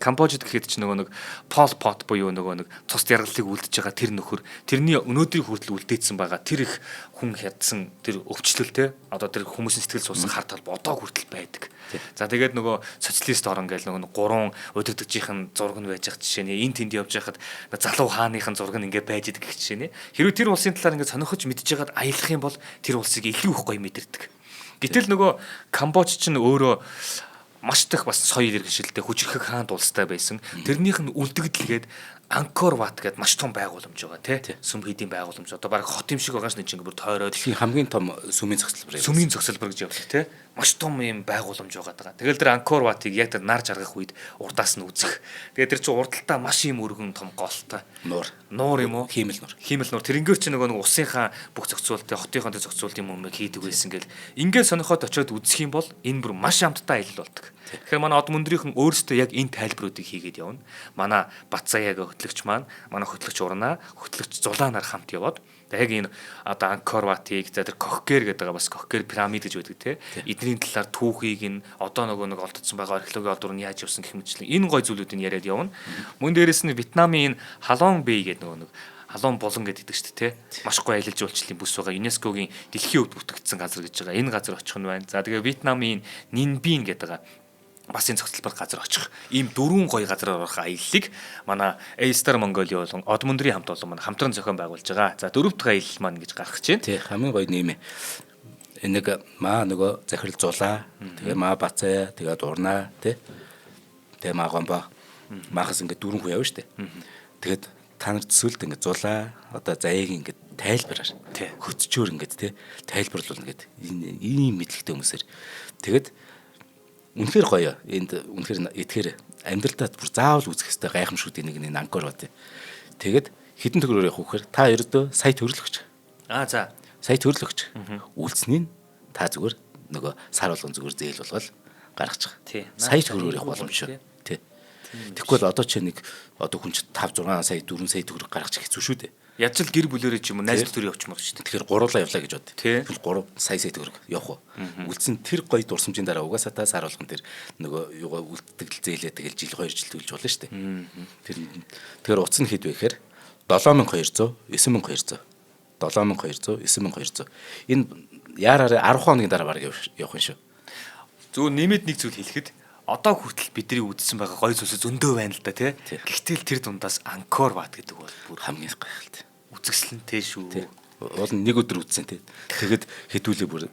Камбожд гэхэд ч нөгөө нэг Пол Пот буюу нөгөө нэг цус яргаллыг үлдэж байгаа тэр нөхөр тэрний өнөөдрийн хүртэл үлдээсэн байгаа тэр их хүн хядсан тэр өвчлөл те. Одоо тэр хүмүүсийн сэтгэл суусан хар талбай одоо хүртэл байдаг. За тэгээд нөгөө социалист орон гэж нөгөө 3 удирдагчийн зураг нь байж байгаа жишээ нь энэ тэнд явж байхад залуу хааныхын зураг нь ингээд байж байгаа гэх жишээ нь. Хэрвээ тэр улсын талаар ингээд сонирхож мэдж байгаад аялах юм бол тэр улсыг илүү их гоё мэдэрдэг. Гэтэл нөгөө Камбож ч өөрөө маш их бас соёл иргэншилтэй хүчрхэг хаанд улстай байсан. Тэрнийх нь үлдэгдэлгээд Анкор Ват гэдэг маш том байгууламж байгаа тий. Сүм хийдийн байгууламж. Одоо баг хот юм шиг байгаа ш нь чинь бүр тойроод хамгийн том сүмийн зохицолбор. Сүмийн зохицолбор гэж явдаг тий. Маш том юм байгууламж байгаа. Тэгэл тэр Анкор Ватыг яг тэр нар жаргах үед урдаас нь үзэх. Тэгээ тэр чинь урдталтаа маш юм өргөн том голтой. Нуур юм уу? Хиймэл нуур. Тэрнгээр чи нөгөө нэг усынхаа бүх зохицуултыг хотынхоо зохицуулт юм хийдэг байсан гэл. Ингээд сонирхоод очиод үзэх юм бол энэ бүр маш амттай аялал болдог. Тэгэхээр манай Од Мөндрийнхэн өөрсдөө яг энэ тайлбаруудыг хийгээд явна. Манай Батцаяаг хөтлөгч маань, манай хөтлөгч Урнаа, хөтлөгч Зулаанаар хамт яваад яг энэ одоо Анкор Ватыг за тэр Кохгер гэдэг байгаа бас Кохгер пирамид гэж байдаг те. Эдний талаар түүхийг нь одоо нөгөө нэг олдсон байгаа археологийн олдвор нь яаж явсан гэх мэтлэн энэ гой зүйлүүдийг яриад явна. Мөн дээрэс нь Вьетнамын энэ Халон Бэй гэдэг нөгөө нэг Халон болон гэдэг шүү дээ те. Маш гоё аялал жуулчлалын бүс байгаа. ЮНЕСКОгийн дэлхийн өвд бүтээгдсэн газар гэж байгаа. Энэ газар очих нь байна. За тэгээ Вьетнамын Нинбин гэдэг байгаа бас энэ зохицолбор газар очих. Ийм 4 гоё газараар орох аяллыг манай A-Star Mongolia болон Од Мөндрийн хамт олон маань хамтран зохион байгуулж байгаа. За 4 дахь аялал маань гэж гаргах чинь. Тий, хамгийн гоё нэмэ. Энийг маа нөгөө захирал Зулаа, тэгээ маа Бацаа, тэгээд Урнаа, тий. Тэгээ маа Гомбо. Маахас ингээд 4 хүн явна штэ. Тэгээд та нар төсөөлд ингээд Зулаа одоо заяаг ингээд тайлбараар хөтчөөр ингээд тий тайлбарлуулна гэдэг. Ийм мэдлэгтэй хүмүүсээр. Тэгээд үнэхээр гоё. Энд үнэхээр эдгээр амьдралдаа бүр заавал үзэх ёстой гайхамшигтын нэг Анкор Ват. Тэгээд хэдэн төгрөгөөр явах вөхөр та ердөө сая төгрөл өгч. За. Сая төгрөл өгч. Үлдсэнийг та зүгээр нөгөө сар болгон зүгээр зээл болгоод гаргаж байгаа. Сая төгрөгөөр явах боломжтой. Тий. Тэгэхгүй бол одоо ч нэг одоо хүн ч 5 6 сая 4 сая төгрөг гаргаж хэцүү шүү дээ. Ядч л гэр бүлээрээ ч юм уу найз төр явчихмаар шүү дээ. Тэгэхээр гурлаа явлаа гэж бод. Тэгвэл 3 сая төгрөг явах уу. Үлдсэн тэр гоё дурсамжийн дараа угаасаа та сар болгон тэр нөгөө юугаа үлддэг зээлээ тэгэл жил 2 жил төлж болно шүү дээ. Тэгэхээр утас нь хэд вэ гэхээр 7200, 9200, 7200, 9200. Энэ яараараа 10 хоногийн дараа баг явах юм шүү. Зөв нэмэд нэг зүйл хэлэхэд одоо хүртэл бидний үзсэн байгаа гоё зүйлс зөндөө байна л да тий. Гэхдээ тэр дундаас Анкор Ват гэдэг бол бүр хамгийн гайхалтай. Үзэсгэлэнтэй шүү. Уул нэг өдөр үзсэн тий. Тэгэд хэдүүлээ бүр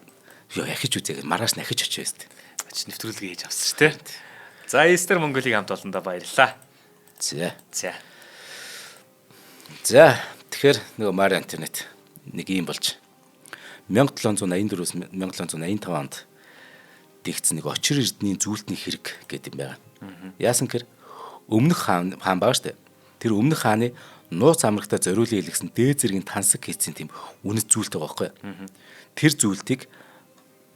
яхиж үзээ маргааш нахиж очиж байсан тий. Ач нэвтрүүлгээ хийж авсан шүү тий. За A-Star Mongolia хамт олондоо баярлалаа. За тэгэхээр нөгөө Мари Антонет нэг юм болж 1784-өөс 1785 онд дэгцэн нэг очир эрдний зүйлтний хэрэг гэдэг юм байна. Яасан гэхээр өмнөх хаан байгаа штэ. Тэр өмнөх хааны нууц амрагтаа зориулын илгэсэн дээд зэргийн тансаг хийцэн тийм үнэт зүйлтэй байгаа байхгүй. Тэр зүйлтийг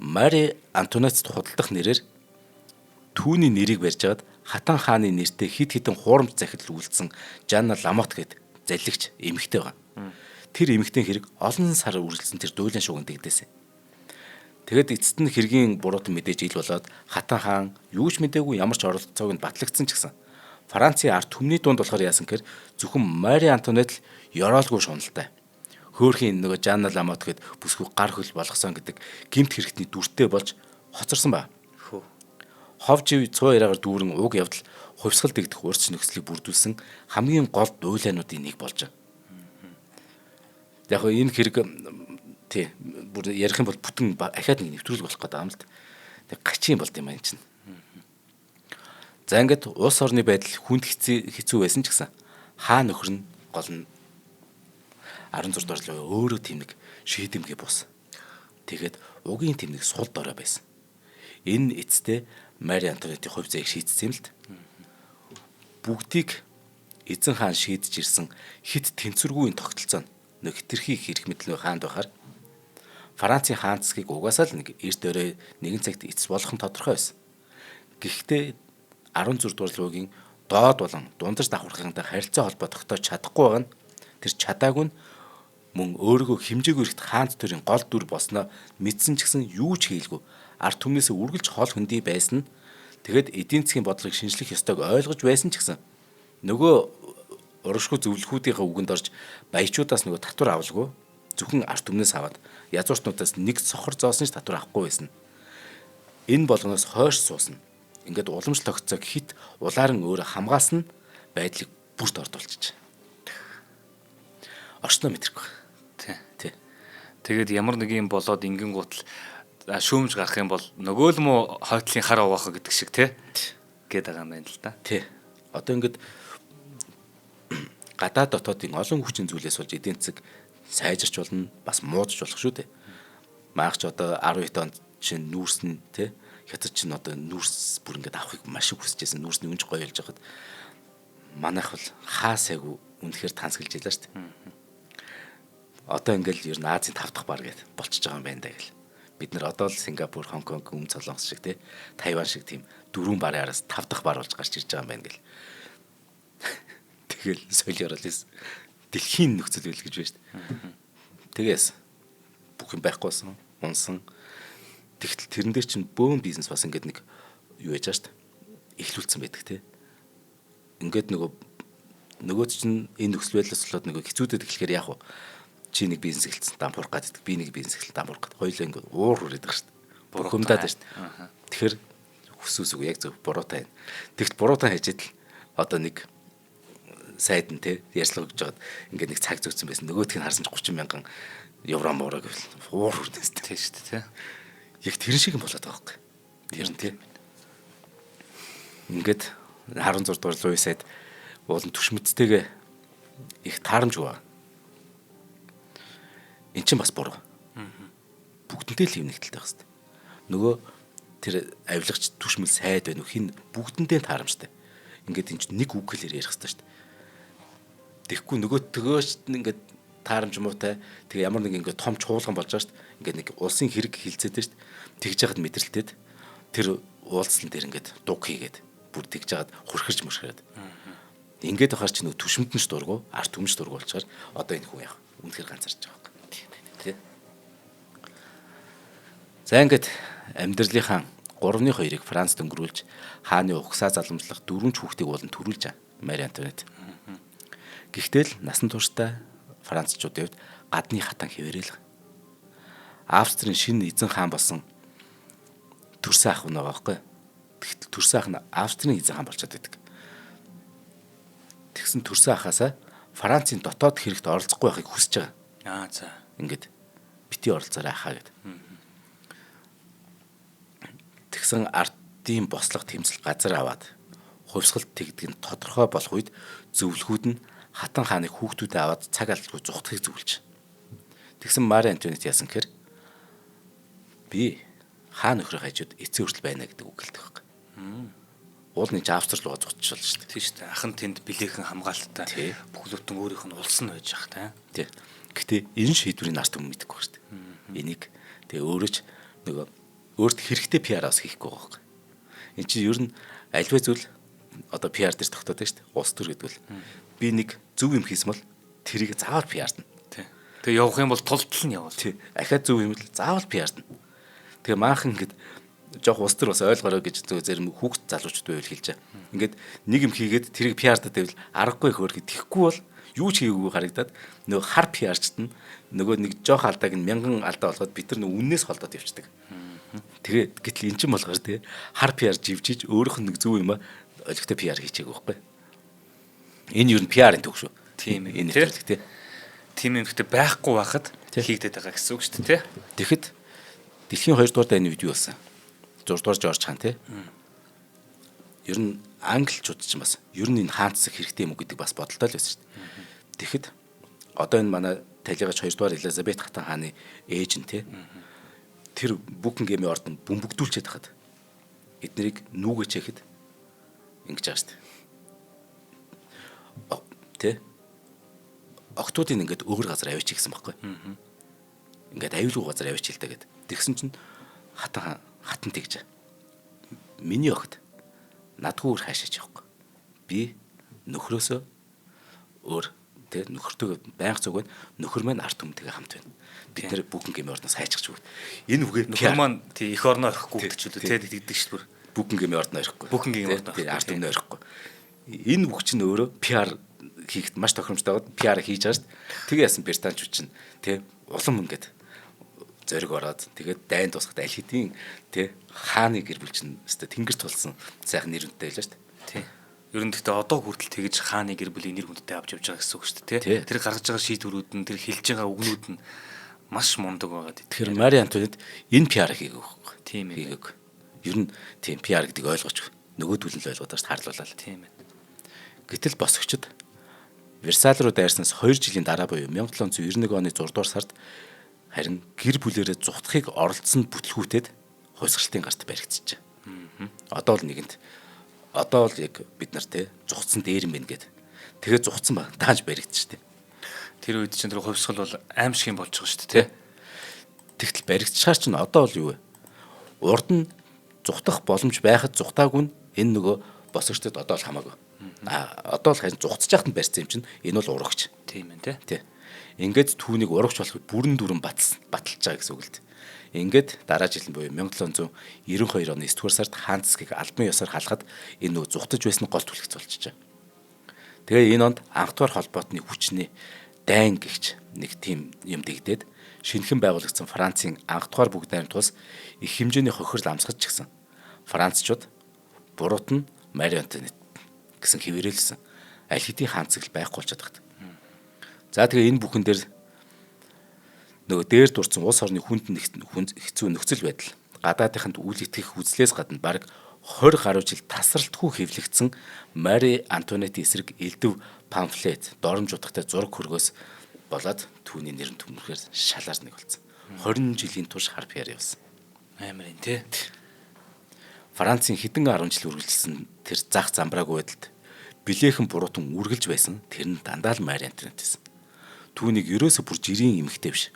Мари Антуанетт худалдах нэрээр түүний нэрийг барьж агаад Хатан хааны нэртэй хид хідэн хуурамч захидал үйлдсэн Жанна Ламот гээд заллигч эмэгтэй байгаа. Тэр эмэгтэй хэрэг олон сар үргэлжлсэн тэр дуйлан шуган дэгдээсэн. Тэгэд эцэст нь хэргийн буруутан мэдээж ил болоод Хатан хаан юу ч мэдээгүй ямар ч оролцоог нь батлагдсан ч гэсэн Францын ард түмний дунд болохоор яасан гэхээр зөвхөн Мари Антуанетт л ёроолгүй шуналтай. Хөөрхийн нөгөө Жанна Ламот гээд бүсгүй гар хөл болгосон гэдэг гэмт хэрэгтний дүртэй болж хоцорсон ба. Ховж цуу яриагаар дүүрэн уг явдал хувьсгал дэгдэх урьдч нөхцөлийг бүрдүүлсэн хамгийн гол дуйлаануудын нэг болж байгаа. Яг энэ хэрэг тий бүр ярих юм бол бүтэн ахаад нэг нэвтрүүлэг болох гэдэг юм л да. Тэг гачин болд юм аа энэ чинь. За ингээд улс орны байдал хүнд хэцүү байсан ч гэсэн хаа нөхөр нь гол нь 16 дугаар зууны өөрөө тийм нэг шийдэмгээ бус. Тэгээд угийн тэмдэг сул дорой байсан. Энэ эцтэй Мари Антуанеттийн хувь зээг шийдсэн юм л д. Бүгдийг эзэн хаан шийдэж ирсэн хит тэнцвэргүй тогтолцоо нэг хитрхи хэрэг мэтлээ хаанд байхаар Францын хаан засгийг угаасаа л нэг эрт өрөө нэгэн цагт эцэс болох нь тодорхой байсан. Гэхдээ 16 дугаар зуугийн доод болон дундаж давхархынтай харилцаа холбоо тогтоож чадахгүй байгаа нь тэр чадаагүй нь мөн өөрийгөө хэмжээгүй ихт хаант төрийн гол дүр болсноо мэдсэн ч гэсэн юу ч хийлгүй ард түмнээс үргэлж хол хөндөй байсан нь тэгэд эдийн засгийн бодлогыг шинжлэх ёстойг ойлгож байсан ч гэсэн нөгөө урагшгүй зөвлөхүүдийнхээ үгэнд орж баячуудаас нөгөө татвар авалгүй зөвхөн ард түмнээс аваад язгууртнуудаас нэг сохор зоосон ч татвар авахгүй байсан. Энэ болгоноос хойш суусна. Ингээд уламж тогтцоог хит улаан өөрөө хамгаалсан байдлыг бүрт ордуулчих. Орчноо мэдрэхгүй. Тий. Тэгээд ямар нэг юм болоод ингэн гутал шүүмж гарах юм бол нөгөө л мó хойтлын хар аваахаа гэдэг шиг тий гээд байгаа юм байна л да. Тий. Одоо ингээд гадаад дотоодын олон хүчин зүйлээс болж эдийн засаг сайжирч болно, бас муудаж болох шүү дээ. Маах ч одоо 12 онд чинь нүүрсэн тий хятад чинь одоо нүүрс бүр ингээд авахыг маш их хүсэжсэн. Нүүрсний үнж гоё ялж байхад манайх бол хаа сайгүй үнэхээр тансгэлж ялаа шүү дээ. Одоо ингээл ер нь Азийн 5 дахь баг гээд болчихж байгаа юм байна даа гэл. Бид нар одоо л Сингапур, Хонконг, Өмнө Солонгос шиг тий Тайван шиг тийм 4 барын араас 5 дахь бар болж гарч ирж байгаа юм байна гэл. Тэгэл соёл яралээс дэлхийн нөхцөл байдал гэж байна шүү дээ. Тэгээс бүх юм байхгүйсэн, унсан. Тэгтэл тэрэн дээр чинь бөөн бизнес бас ингээд нэг юу яж байгаа шүү дээ. Эхлүүлсэн байдаг тий. Ингээд нөгөө чинь энэ нөхцөл байдлаас болоод нөгөө хэцүүдэд эхлэхээр яах вэ? Чи нэг бизнес эхэлсэн дампуурах гэдэг. Би нэг бизнес эхэлсэн дампуурах гэдэг. Хоёулаа ингээд уур хүрээд байгаа шүү дээ. Бурхамдаад байна шүү дээ. Тэгэхээр хүсүүсүг яг зөв буруутай байна. Тэгт буруутай хажид л одоо нэг сайд нь те ярьцлага гэж жаад ингээд нэг цаг зөөцсөн байсан. Нөгөөдгийг харсан ч 30 мянган евро муура гэвэл уур хүрнэс те шүү дээ те. Яг тэр шиг юм болоод байгаа байхгүй. Тэр нь те. Ингээд 16 дугаар зууны сайд уулын түшмэцтэйгээ их таарамж өгөө. Эн чинь бас буруу. Бүгдэнтэй л хэмнэгдэлтэй байх хэрэгтэй. Нөгөө тэр авилагч түшмэл сайд байна уу хин бүгдэнтэй таарамжтай. Ингээд эн чинь нэг үг хэлээр ярих хэрэгтэй шүү дээ. Тэгэхгүй нөгөө төгөөч ингээд таарамж муутай тэгээ ямар нэг ингээд том чуулган болж байгаа шүү дээ. Ингээд нэг улсын хэрэг хилцээтэй шүү дээ. Тэгж яхад мэдрэлтэд тэр уулзлан дээр ингээд дуг хийгээд бүр тэгж яхад хурхирч мөрхөрөөд. Ингээд ахаар чи нөгөө түшмэд нь дургу арт түмж дургу болчоор одоо энэ хүн яах үнэхээр ганцарч байгаа. Тий. За ингээд амьдралынхаа 3-2-ыг Францд өнгөрүүлж хааны угсаа заламжлах 4 хүүхдийг болон төрүүлж байгаа Мари Антуанетт. Гэхдээ л насан туршдаа Францчуудын хувьд гадны хатан хэвээрэл. Австрийн шинэ эзэн хаан болсон төрсөн ах нь байгаа байхгүй. Тэгтэл төрсөн ах нь Австрийн эзэн хаан болчиход байдаг. Тэгсэн төрсөн ахаасаа Францын дотоод хэрэгт оролцохгүй байхыг хүсэж байгаа. За. Ингээд бити оролцоорой ахаа гэд. Тэгсэн ардын бослого тэмцэл газар аваад хувьсгалт тэгдэг нь тодорхой болох үед зөвлөхүүд нь хатан хааны хүүхдүүдэд аваад цаг алдалгүй зүхтахыг зөвлөж. Тэгсэн Мари Антуанетт яасан гэхээр би хаа нөхрөө хажууд эцэг хүртэл байна гэдэг үг гэлдэг байхгүй. Уулын жавцар руугаа зогтчихвол шүү дээ. Тийм шүү дээ. Ахын тэнд билээхэн хамгаалттай бүх бүтэн өөрийнх нь улс нь байж ах та. Тий. Гэхдээ энэ шийдвэрийг нарт өмнө мэдэхгүй шүү дээ. Энийг тэгээ өөрөө ч нөгөө өөрт хэрэгтэй PR-аас хийхгүй байгаа байхгүй. Энд чинь ер нь альва зүйл одоо PR дээр тогтоод байна шүү дээ. Улс төр гэдэг бол би нэг зөв юм хийсэн бол тэрийг заавал PR-дна. Тий. Тэгээ явах юм бол тултал нь явал. Тий. Ахаад зөв юм л заавал PR-дна. Тэгээ maaхан ингээд жоох улс төр бас ойлгоорой гэж зөв зарим хүүхд залуучууд байвал хэлж байгаа. Ингээд нэг юм хийгээд тэрийг PR-дад байвал аргагүй хөөрхөд тэхгүй бол юу ч хийгээгүй харагдаад нөгөө хар PR-чд нь нөгөө нэг жоох алдааг нь мянган алдаа болгоод бид нар нөгөө үннээс холдоод явчихдаг. Тэгээд гэтэл эн чинь болгоор тий хар PR живжиж өөрөх нь нэг зөв юм а олигтой PR хийчихээг байхгүй. Энэ юу н PR-ын төг шүү. Тийм энэ нэвтрүүлэг тий. Тийм юм гэхдээ байхгүй байхад хийгдэт байгаа гэсэн үг шүү дээ тий. Тэгэхэд дэлхийн 2 дугаар дайны үед юу болсон? 6 дугаар Жорж хаан тий. Ер нь англичууд ч бас ер нь энэ хаан цэцэг хэрэгтэй юм уу гэдэг бас бодолтой л байсан шүү дээ. Тэгэхэд одоо энэ манай талигач 2 дугаар Элизабет хатан хааны ээж нь тий. Тэр Букингемийн ордонд бөмбөгдүүлчихэд хахад эднэрийг нүүгэж чэхэд ингэж байгаа шүү дээ. Тэ? Октоодын ингээд өөр газар авчиж гисэн байхгүй. Ингээд аюулгүй газар авчиж л дээ гэд. Тэгсэн чинь хатан тэгж. Миний огт надгүй өөр хаашаач явахгүй. Би нөхрөөсөө өөр тэ нөхөртөө байнга зүгэн нөхөр маань арт түмтэйгээ хамт байна. Бид нэр Букингемийн орноос хайчихж өгд. Энэ үгээ нөхөр маань тий эх орноо орхихгүй гэдэг ч үлээ тэ тэгдэг шүү дээ. Букингемийн орноо орхихгүй. Букингемийн орноо арт түмнээ орхихгүй. Энэ үг чинь өөрөө PR хийхэд маш тохиромжтой байгаад PR хийж байгаа шүү дээ. Тэгээ яасан британчууд чинь тэ улам ингээд зориг ороод тэгээд дайн тусахад аль хэдийн тэ хааны гэр бүл чинь өстө тэнгэр тулсан сайхан нэр хүндтэй байлаа шүү дээ. Тий. Ер нь гэхдээ одоо хүртэл тэгж хааны гэр бүлийн нэр хүндтэй авч явж байгаа гэсэн үг шүү дээ тий. Тэр гаргаж байгаа шийдвэрүүд нь тэр хэлж байгаа үгнүүд нь маш мундаг байгаа дээ. Тэгэхээр Мари Антуанет энэ PR хийгээг байхгүй. Тийм ээ. Хийгээг. Ер нь тийм PR гэдэг ойлгож нөгөөдөл нь л ойлгоод тааш харлуулаад. Тийм ээ. Гэтэл босгочд Версаль руу дайрснаас 2 жилийн дараа буюу 1791 оны 6 дугаар сард харин гэр бүлээрээ зүхтахыг оролцсон бүтлгүүтэд хувьсгалтын гарт баригдчихжээ. Одоо л нэгэнт одоо л яг бид нар те зүхтсан дээр юм байна гэд. Тэгээ зүхтсан ба тааж баригдчихжээ. Тэр үед чинь тэр хувьсгал бол аимшиг юм болж байгаа шүү дээ те. Тэгтэл баригдчихаар чинь одоо л юу вэ? Урд нь зүхтах боломж байхад зүхтаагүй нь энэ нөгөө босгочдод одоо л хамаагүй. Одоо л харин зүхтаж яхад нь барьсан юм чинь энэ бол урагч. Тийм ээ те. Ингээд түүнийг урагч болох бүрэн дүрэн баталж байгаа гэсэн үг л дээ. Ингээд дараа жил нь буюу 1792 оны 9 дугаар сард хаан цэцгийг албан ёсоор халахад энэ нөө зүхтаж байсан гол түлхэгц болчихжээ. Тэгээ энэ онд анх дугаар холбоотны хүчний дайн гихч нэг тийм юм дэгдээд шинэхэн байгуулагдсан Францын анх дугаар бүгд найрамд тус их хэмжээний хохирол амсгаж гисэн. Францчууд буруут нь Мари Антуанет гэсэн хэвээрэлсэн. Аль хэдийн хаан цэцэг байхгүй болчиход багт. За тэгээ энэ бүхэн дээр нөгөө дээр дурдсан улс орны хүнд хэцүү нөхцөл байдал гадаадынханд үйл итгэх үзлээс гадна бараг 20 гаруй жил тасралтгүй хэвлэгдсэн Мари Антуанетийн эсрэг элдв памфлет доромж утгатай зураг хөргөөс болоод түүний нэр нь төмөрхөр шалаар нэг болсон. 20 жилийн турш хар PR явсан. Амар энэ тий. Францын хэдэн 10 жил үргэлжилсэн тэр зах замбраагүй байдалд билээхэн буруутан үргэлж байсан тэр нь дандаа л Мари Антуанет байсан. Түүнийг ерөөсө бүр жирийн эмэгтэй биш.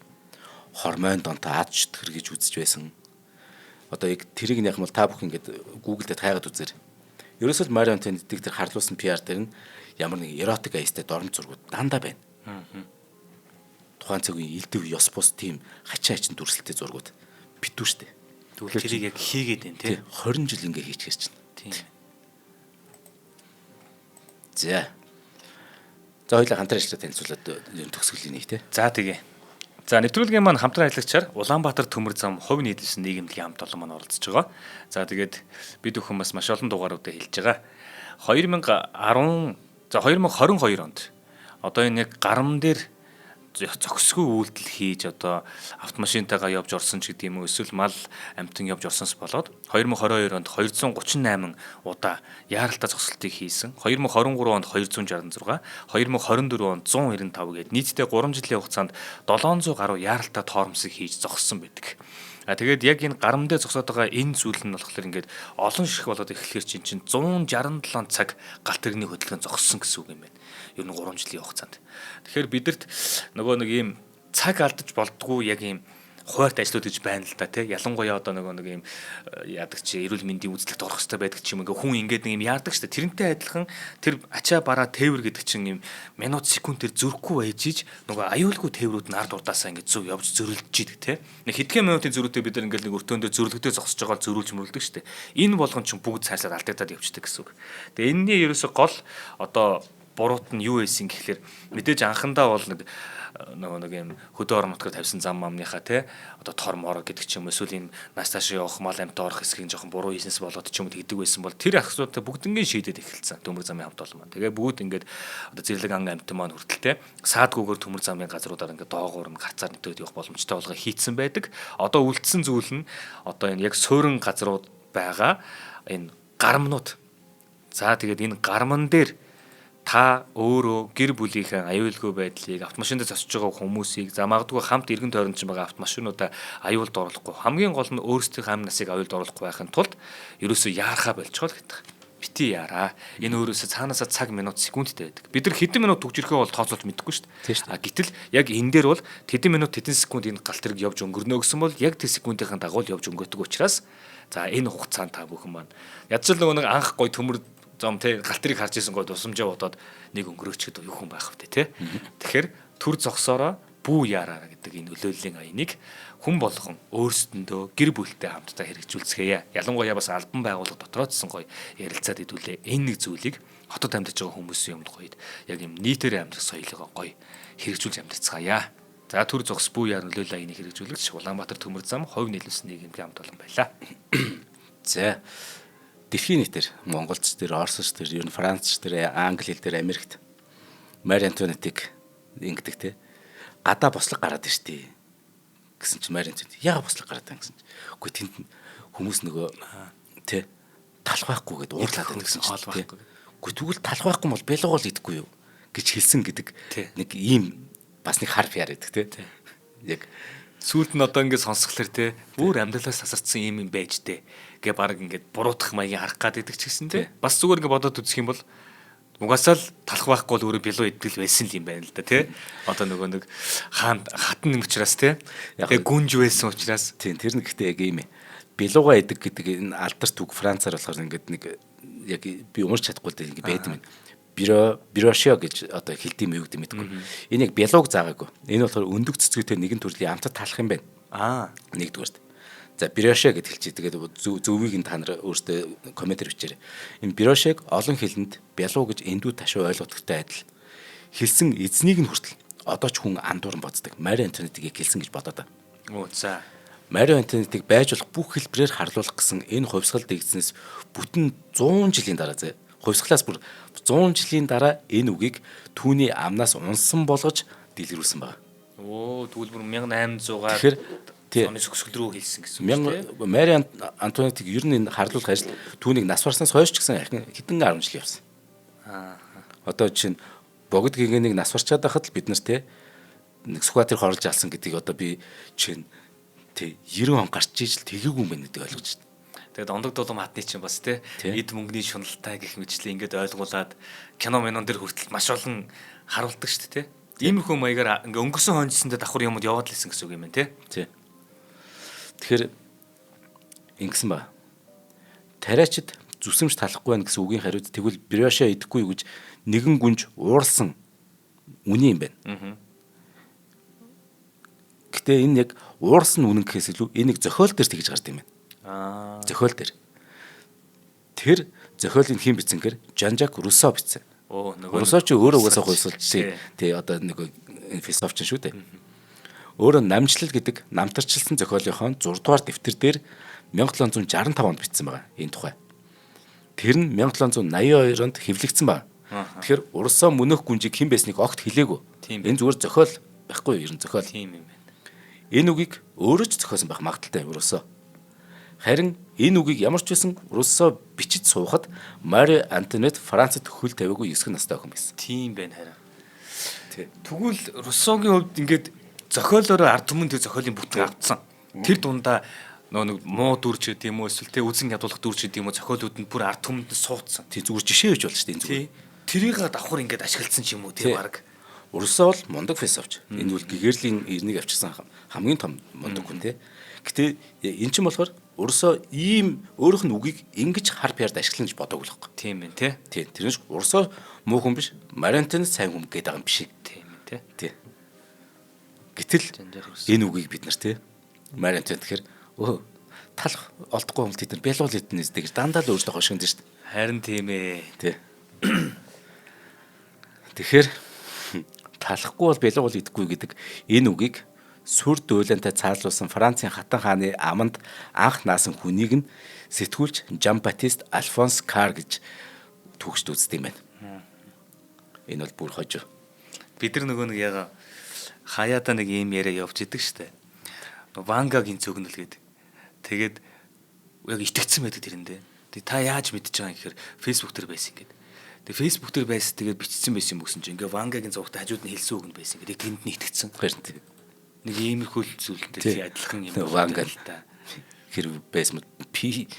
Хормон донтой ад шүтгэр гэж үзэж байсан. Одоо яг тэрийг яг бол та бүх ингээд Google дээр хайгаад үзээр. Ерөөсөө л Мари Антуанетийг тэр харлуулсан PR дээр нь ямар нэг эротик аястай доромж зургууд дандаа байна. Тухайн цагийн элдв ёс бус тийм хачаа хачин дүрслэлтэй зургууд битүү штэ. Тэгвэл тэрийг яг хийгээд байна тий. 20 жил ингээ хийчихэж чинь. Тийм. За хоёулаа хамтран ажиллаж танилцуулаад төгсгөлийн нэг тий. За тэгээ. За нэвтрүүлгийн маань хамтран ажиллагчаар Улаанбаатар төмөр зам хувь нийтлэлсэн нийгэмлэгийн хамт олон маань оролцож байгаа. За тэгээд бид бүхэн бас маш олон дугааруудаа хэлж байгаа. 2022 онд одоо энэ яг гарам дээр зохисгүй үйлдэл хийж одоо автомашинтайгаа явж орсон ч гэдэг юм уу эсвэл мал амтан явж орсноос болоод 2022 онд 238 удаа яаралтай зогсолтыг хийсэн. 2023 онд 266, 2024 онд 195 гээд нийтдээ 3 жилийн хугацаанд 700 гаруй яаралтай тоормсыг хийж зогссон байдаг. Тэгээд яг энэ гарам дээр зогсоод байгаа энэ зүйл нь болохоор ингээд олон ширхэг болоод эхлэхээр чинь 167 цаг галт тэрэгний хөдөлгөөн зогссон гэсэн үг юм байна. Ер нь 3 жилийн хугацаанд. Тэгэхээр бидэрт нөгөө нэг ийм цаг алдаж болдгоо яг ийм хуваарт ажлууд гэж байна л да тий. Ялангуяа одоо нэг ийм яадаг чи эрүүл мэндийн үзлэгт орох хэрэгтэй байдаг ч юм ингээ хүн ингээд нэг юм яадаг штэ. Тэрнтэй адилхан тэр ачаа бараа тээвэр гэдэг чинь ийм минут секундээр зөрөхгүй байжиж нөгөө аюулгүй тээврүүд нь ард урдаасаа ингээ зөв явж зөрлөж идэг тий. Нэг хэдхэн минутын зөрүүтэй бид нар ингээл нэг өртөөндөө зөрлөгдөө зогсож байгаа зөрүүлж мөрлөдөг штэ. Энэ болгон чинь бүгд цаашлаад алдагдаад явчихдаг гэсэн үг. Тэгээ энэний ерөөсө гол одоо буруут нь юу байсан гэхэлэр мэдээж анхандаа бол нэг юм хөдөө орон нутгаар тавьсан зам амныхаа те одоо тор мор гэдэг ч юм эсвэл юм насташ явах мал амтаа орох хэсгийг жоохон буруу хийснээс болоод ч юм гэдэг байсан бол тэр асуудал бүгднгийн шийдээд эхэлсэн төмөр замын хамт олон маань. Тэгээ бүгд ингээд одоо зэрлэг ан амт маань хүртэл те саадгүйгээр төмөр замын газруудаар ингээд доогуур нь гарцаар нөтөд явах боломжтой болгоо хийцэн байдаг. Одоо үлдсэн зүйл нь одоо энэ яг суурин газрууд байгаа энэ гарамнууд. За тэгээд энэ гарман дээр та өөрөө гэр бүлийнхээ аюулгүй байдлыг автомашинд засаж байгаа хүмүүсийг за магадгүй хамт эргэн тойронд ч байгаа автомашинуудаа аюулд оруулахгүй хамгийн гол нь өөрсдийн амь насыг аюулд оруулахгүй байхын тулд ерөөсөө яарахаа болчихоо л гэдэг. Бити яараа. Энэ өөрөөсөө цаанаасаа цаг минут секундтэй байдаг. Бид нар хэдэн минут төгжрөхөө бол тооцоолж мэдэхгүй шүү дээ. А гэтэл яг энэ дээр бол хэдэн минут хэдэн секунд энэ галт тэрэг явж өнгөрнө гэсэн бол яг тэр секундын дагуу л явж өнгөрдөг учраас за энэ хугацаанд та бүхэн маань ядчил нөгөө нэг анх гой төмөр зам тэ галт тэрийг харж исэн гоо тусамжаа бодоод нэг өнгөрөөчгээд юу хүн байх вэ те. Тэгэхээр төр зогсоороо бүү яараа гэдэг энэ нөлөөллийн аяныг хүн болгон өөрсдөндөө гэр бүлтэй хамтдаа хэрэгжүүлцгээе. Ялангуяа бас албан байгууллага дотроодсон гоё ярилцаад идүүлээ. Энэ нэг зүйлийг хотод амьдарч байгаа хүмүүсийн өмнө гоёд яг юм нийтээр амьдрах соёлоо гоё хэрэгжүүлж амьдарцгаая. За төр зогс бүү яар нөлөөллийн аяныг хэрэгжүүлэгч Улаанбаатар төмөр зам хувь нийлүүлсэн нийгэмийн хамт олон байлаа. За дэлхийн нийтээр монголч тэр, оросч тэр, ер нь францч тэр, англи хэл тэр, Америкт Мари Антуанеттиг ингэдэг те. Гадаа бослог гараад иртээ гэсэн чинь Мари Антуанетт яага бослог гараад байгаа гэсэн чинь. Үгүй тэнд хүмүүс нөгөө те талах байхгүй гэдээ уурлаад байдаг гэсэн чинь. Үгүй тэгвэл талах байхгүй бол бэлгуул идэхгүй юу гэж хэлсэн гэдэг нэг ийм бас нэг харф яриад те. Яг сүүлд нь одоо ингээд сонсглохлоор те бүр амьдралаас тасарсан юм байж тээ гэ баг ингээд буруутгах маягийн харах гад идэх ч гэсэн те бас зүгээр ингээд бодоод үзэх юм бол угаасаа л талах байхгүй бол өөрөө бэлүү идэл байсан л юм байна л да те одоо нөгөө нэг хаан хатан юм учраас те тэгээ гүнж байсан учраас тийм тэр нэг ихтэй яг юм бэлууга идэг гэдэг энэ алдарт үг Францаар болохоор ингээд нэг яг би умарч чадахгүй л ингээд байд юм. Бирошио гэж одоо хэлдэм юу гэдэг мэдгүй. Энэ яг бялууг заагаагүй. Энэ болохоор өндөг цэцгүүтэй нэгэн төрлийн амтад талах юм байна. Нэгдүгээрт. За бирошио гэж хэлчих. Тэгээд зөвийг нь та нар өөртөө комментэр бичээрэй. Энэ бирошиг олон хэлэнд бялуу гэж эндүү ташуу ойлгогдохтой адил. Хэлсэн эзнийг нь хүртэл одоо ч хүн андуурн боддог. Мари Антуанеттиг хэлсэн гэж бодоо та. За. Мари Антуанеттиг байж болох бүх хэлбэрээр харлуулах гэсэн энэ хувьсгал дэгдснээс бүтэн 100 жилийн дараа зэ. Хувьсгалаас бүр 100 жилийн дараа энэ үгийг түүний амнаас унсан болгож дэлгэрүүлсэн байна. Тэгвэл бүр 1800-аар тэгэхээр оны зөвсгөл рүү хэлсэн гэсэн үг тийм. Мари Антуанеттиг ер нь энэ харлуулах ажил түүнийг нас барснаас хойш ч гэсэн хэдэн 10 жил явсан. Одоо чинь богд гингэнийг нас барчаад байхад л бид нар те нэг скватер хорлож алсан гэдгийг одоо би чинь те 90 он гарч ижил тэгээгүй юм байна гэдэг ойлгож байна. Тэгээд ондог дулам хатны чинь бас те эд мөнгөний шуналтай гэх мэтлээ ингээд ойлгуулад кино минон дэр хүртэл маш олон харуулдаг шүү дээ те. Иймэрхүү маягаар ингээ өнгөрсөн хонжсондоо давхар юмуд яваад л исэн гэсэн үг юм байна те. Тэгэхээр ингэсэн ба. Тариачид зүсэмж талахгүй байна гэсэн үгийн хариуд тэгвэл бирошио идэхгүй юу гэж нэгэн гүнж ууралсан үний юм байна. Гэтэ энэ яг ууралсан үнэн гэхээс илүү энэ нэг зохиол дээр тэгж гард юм байна. Зохиол дээр. Тэр зохиолыг хэн бичсэн гэхээр Жан-Жак Руссо бичсэн. Руссо ч өөрөө угаасаа хувьсгалч тий одоо нэг философч шүү дээ. Өөрөө намжлал гэдэг намтарчилсан зохиолынхоо 6 дугаар дэвтэр дээр 1765 онд бичсэн байгаа энэ тухай. Тэр нь 1782 онд хэвлэгдсэн байна. Тэгэхээр Руссо мөнөх гүнжиг хэн байсныг огт хэлээгүй. Энэ зүгээр зохиол байхгүй юу? Ер нь зохиол. Тийм юм байна. Энэ үгийг өөрөө ч зохиосон байх магадaltaй Руссо. Харин энэ үгийг ямар ч байсан Руссо бичиж суухад Мари Антуанетт Францад хөл тавиагүй 9 настай охин байсан. Тийм байна хараа. Тэгвэл Руссогийн хувьд ингээд зохиолоор ард түмэн тэр зохиолын бүтэн автсан. Тэр дундаа нэг муу дүрч гэдэг юм уу эсвэл тэ үзэн ядуулах дүрч гэдэг юм уу зохиолууд нь бүр ард түмэнд нь суудсан. Тий зүгээр жишээ өгч болж штэ энэ зүгээр. Тэрийг давхар ингээд ашигласан ч юм уу тий баг. Урсоо л мундаг философч. Энэ бол гэгэрлийн эрнийг авчирсан хамгийн том мундаг хүн тий. Гэтэ эн чинь болохоор Урсоо ийм өөрөх нь үгийг ингэж хар пиард ашиглана гэж бодоагүй л байхгүй. Тийм ээ тий. Тий. Тэр нь Урсоо муу хүн биш. Марантин сайн хүн гэдэг байгаа юм биш. Тийм ээ тий. Тий. Гэтэл энэ үгийг бид нар тий Марантин тэгэхээр талах олдохгүй юм тэд нар бялуул эднээс гэж дандаа л өөрсдөө хошигдсон шүү дээ. Харин тийм ээ. Тий. Тэгэхээр талахгүй бол бялуул идэхгүй гэдэг энэ үгийг сүр дүүлэнтэй цаалуулсан Францын хатан хааны аманд анх наасан хүнийг нь сэтгүүлч Жан Батист Альфонс Кар гэж түүхчд үздэг юм байна. Энэ бол бүр хожоо. Бид нар нөгөө нэг яга хаяада нэг юм яриа явж идэг штэ. Вангагийн цөгнөл гэдэг. Тэгээд яг итгэцсэн байдаг тэрэндээ. Тэг та яаж мэдчихэж байгаа юм гэхээр Facebook дээр байсан гэдэг. Тэг Facebook дээр байсан тэгээд бичсэн байсан юм гэсэн чинь ингээ Вангагийн зургт хажууд нь хэлсэн үг нь байсан гэдэг. Тэнд нь итгэцсэн. Харин нэг иймэрхүү зүйлтэй адилхан юм Ванга л та. Хэрэг байсан пи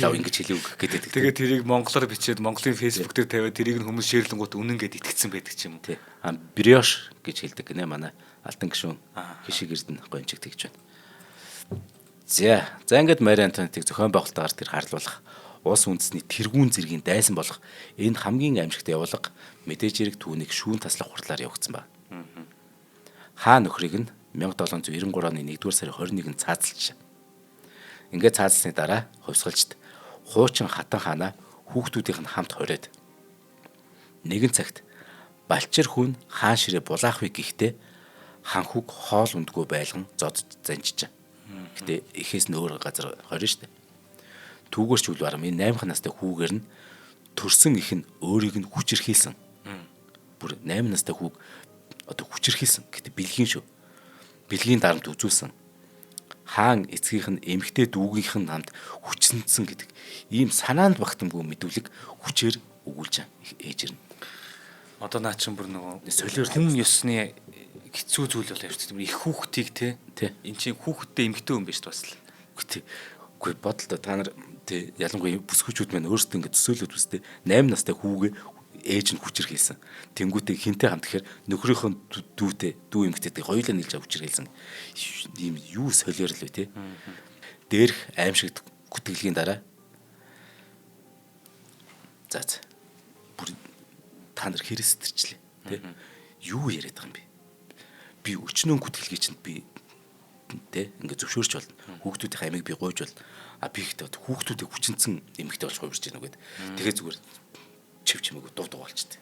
лав ингэж хэлэв гэдэг. Тэгээд тэрийг монголоор бичээд Монголын Facebook дээр тавиад тэрийг нь хүмүүс шеэрлэнгууд үнэн гэд итгэцсэн байдаг ч юм уу. Тий. Бриош гэж хэлдэг гинэ манай алтан гишүүн хишиг эрдэнэ гончиг тэгж байна. За ингээд Мари Антуанетыг зохион байгуулалтаар тэр харлуулах улс үндэсний тэргүүн зэргийн дайсан болох энэ хамгийн аимшигт явуулга мэдээж хэрэг түүнийг шүүн таслах хурлаар явагдсан ба. Хаан нөхрийг нь 1793 оны 1-р сарын 21-нд цаацалж. Ингээд цаацсны дараа хувьсгалжд хуучин хатан хаанаа хүүхдүүдийнх нь хамт хориод. Нэгэн цагт балчир хүн хаан ширээ булаах вэ гэхдээ хан хүүг хоол ундгүй байлган зодж занжиж. Гэтэ эхээс нь өөр газар хорин штэ. Түүгээрч үл барам энэ 8 настай хүүгээр нь төрсөн их нь өөрийг нь хүчирхийлсэн. Бүр 8 настай хүүг одоо хүчирхийлсэн. Гэтэ бэлгийн шүү. Бэлгийн дарамт үзүүлсэн. Хаан эцгийнх нь эмгтэй дүүгийнх нь хамт хүчсэнсэн гэдэг ийм санаанд багтамгүй мэдүүлэг хүчээр өгүүлж ээжэр нь. Одоо наа чин бүр нөгөө солиор хүн ёсны хэцүү зүйл бол ярьж тийм их хүүхдийг те эн чинь хүүхдтэй эмгтэй хүн биш бас л. Үгүй бодолтой та нар те ялангуяа бүсгүүчүүд маань өөрсдөө ингэ төсөөлөд үстэй 8 настай хүүгээ ээж нь хүчирхийлсэн. Тэнгүүтээ хинтээ хамт гэхээр нөхрийнхөө дүү эмгтэйтэй хоёулаа нийлж хүчирхийлсэн. Ийм юу солиор л вэ те. Дээрх аимшигт гүтгэлгийн дараа за бүр та нар хэрэгсэрчлээ те. Юу яриад байгаа юм бэ? Би өчнөө гүтгэлгээ чинь би те ингээ зөвшөөрч болно. Хүүхдүүдийн амийг би гойж болно. Би ихтэй хүүхдүүдийг хүчнэсэн эмэгтэй болж хувирч гэнэ үгээд. Тэгээ зүгээр чив чимээг дуу болчтой.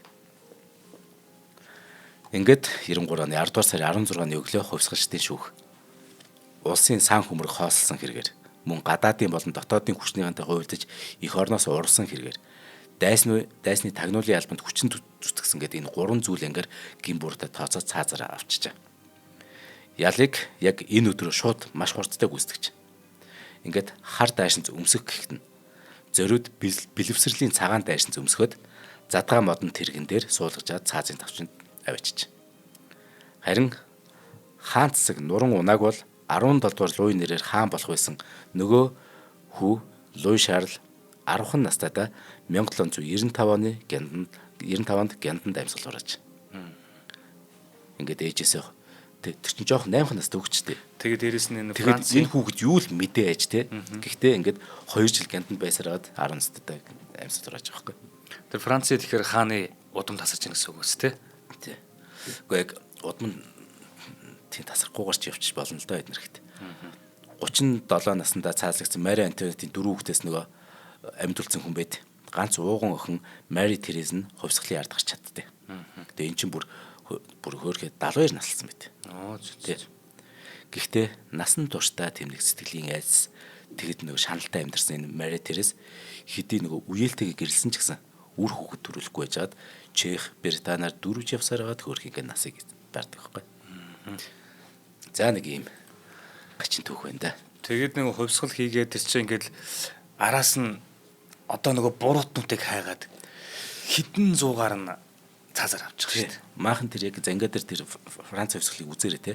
Ингээд 93 оны 10 дугаар сарын 16-ны өглөө хувьсгалчдын шүүх. Улсын сан хөмрөг хоолсон хэрэгээр мөн гадаадын болон дотоодын хүчнийхэнтэй хувилдаж эх орноос урсан хэрэгээр дайсны тагнуулын албанд хүчин зүтгэсэн гэдэг энэ 3 зүйл ангаар гимбуртаа тооцоо цаазараа авчижээ. Ялыг яг энэ өдрөө шууд маш хурцтай гүйцэтгэж. Ингээд хар дайшинц өмсөх гэхэд нь зориуд бэлэвсэрлийн цагаан дайшинц өмсгöd задгаа модон тэргэн дээр суулгажаад цаазын тавчинд авчиж. Харин хаан цэцэг нуран унааг бол 17 дугаар Луи нэрээр хаан болох байсан нөгөө хүү Луи Шарл 10 настайдаа 1795 оны 95-нд Гянданд амьсгалуураач. Ингээд ээжээсээ тэр чинь жоох 8 настай хөвгчтэй. Тэгээд дээрэс нь энэ Францын хүүхэд юу л мэдээ ээж те. Гэхдээ ингээд 2 жил Гянданд байсараад 10 настайдаа амьсгалуураач байгаа байхгүй. Тэр Францын тэгэхээр хааны удам тасарч байгаа гэсэн үг үст те. Тий. Гэхдээ яг удам тийм тасрахгүйгээр ч явчих болно л доо эднэр ихтэй. 37 наснда цаазлагдсан Мари Антуанетийн дөрөв хүүхдээс нөгөө амьдулсан хүн байд. Ганц ууган охин Мари Терез нь хувьсгалын ард гарч чаддээ. Тэгээ эн чинь бүр хөөрхөө 72 наслсан байт. Тий. Гэхдээ насан туршдаа тэмдэг сэтгэлийн айдас тэгэд нөгөө шаналтай амьдэрсэн энэ Мари Терез хэдий нөгөө үеэлтэйг гэрэлсэн ч гэсэн үр хүүхэд төрүүлэхгүй байжгаад Чех, Британаар дөрвж явсаар хагаад хөөрхийгээ насыг барьдаг байхгүй. За нэг юм гачин түүх байна да. Тэгээд нэг хувьсгал хийгээд тэр чинь ингээл араас нь одоо нөгөө буруутнуудыг хайгаад хідэн зуугаар нь цаазаар авчих шүү дээ. Maaхан тэр яг зангаа дээр тэр Франц хувьсгалыг үзээрэй те.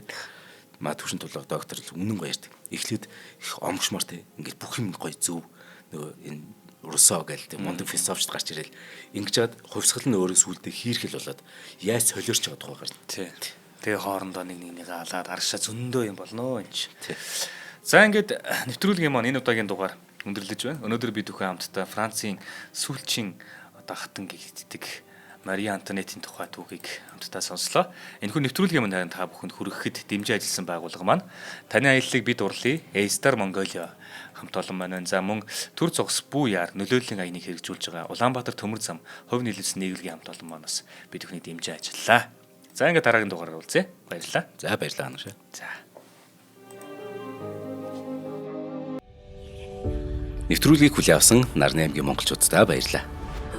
Маа төвшин тулга доктор л үнэн гоё ярьдаг. Эхлээд их омгшмор те ингээд бүх юм гоё зөв нөгөө энэ Руссо гээл мундаг философч гарч ирэл ингэж жаад хувьсгал нь өөрөө сүулдэ хийрхэл болоод яаж солиорч байгаа тухай гарна. Тий. Тэгээ хоорондоо нэгнийгээ алаад аргашаа зөндөө юм болно энэ. Тий. За ингээд нэвтрүүлгийн маань энэ удаагийн дугаар өндөрлөж байна. Өнөөдөр бид бүхэн хамтдаа Францын сүүлчийн одоо хатан гэгддэг Мари Антонетийн тухай түүхийг хамтдаа сонслоо. Энэхүү нэвтрүүлгийн маань та бүхэнд хүрэхэд дэмжиж ажилласан байгууллага маань таны аяллыг бид урлая. A-Star Mongolia хамт олон маань. За мөн төр зогс бүү яар нөлөөллийн аяныг хэрэгжүүлж байгаа Улаанбаатар төмөр зам хувь нийлүүлсэн нийгэргийн хамт олон манаас бид бүхний дэмжиж ажиллалаа. За ингээд дараагийн дугаараар уулзъя. Баярлалаа. За баярлалаа анаш. За. Нэвтрүүлгийг хүлээн авсан Нарны аймгийн монголчуудаа баярлалаа.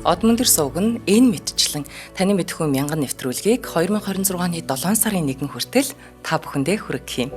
Одмондөр сувг нь энэ мэтчлэн таны мэдхүйн мянган нэвтрүүлгийг 2026 оны 7 сарын 1 хүртэл та бүхэндээ хүргэх юм.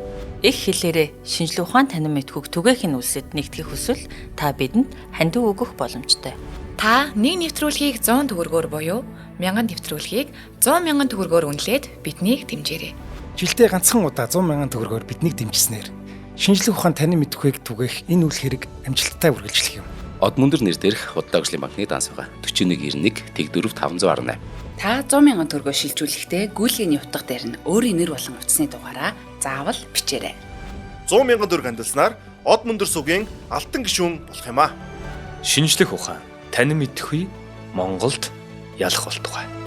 Их хэлээрээ шинжлэх ухаан танин мэдхүйг түгээхийн үлсэд нэгтгэх хүсвэл та бидэнд хандив өгөх боломжтой. Та нэг нэвтрүүлгийг 100 төгрөгөөр буюу 1000 нэвтрүүлгийг 100 мянган төгрөгөөр үнэлээд биднийг дэмжээрэй. Жилдээ ганцхан удаа 100 мянган төгрөгөөр биднийг дэмжснээр шинжлэх ухаан танин мэдхүйг түгээх энэ үйл хэрэг амжилттай үргэлжлэх юм. Одмондөр нэр дээрх Худалдаа агшлын банкны данс байгаа 4191 Тэг 4 518. Та 100 мянган төгрөгөөр шилжүүлэхдээ гүйцэтгэхний утга дээр нь өөрийн нэр болон утасны дугаараа заавал бичээрэй. 100 мянган төгрөг хандалснаар Одмондөр сувгийн алтан гишүүн болох юм а. Шинжлэх ухаан танин мэдхгүй Монголд ялах болтугай.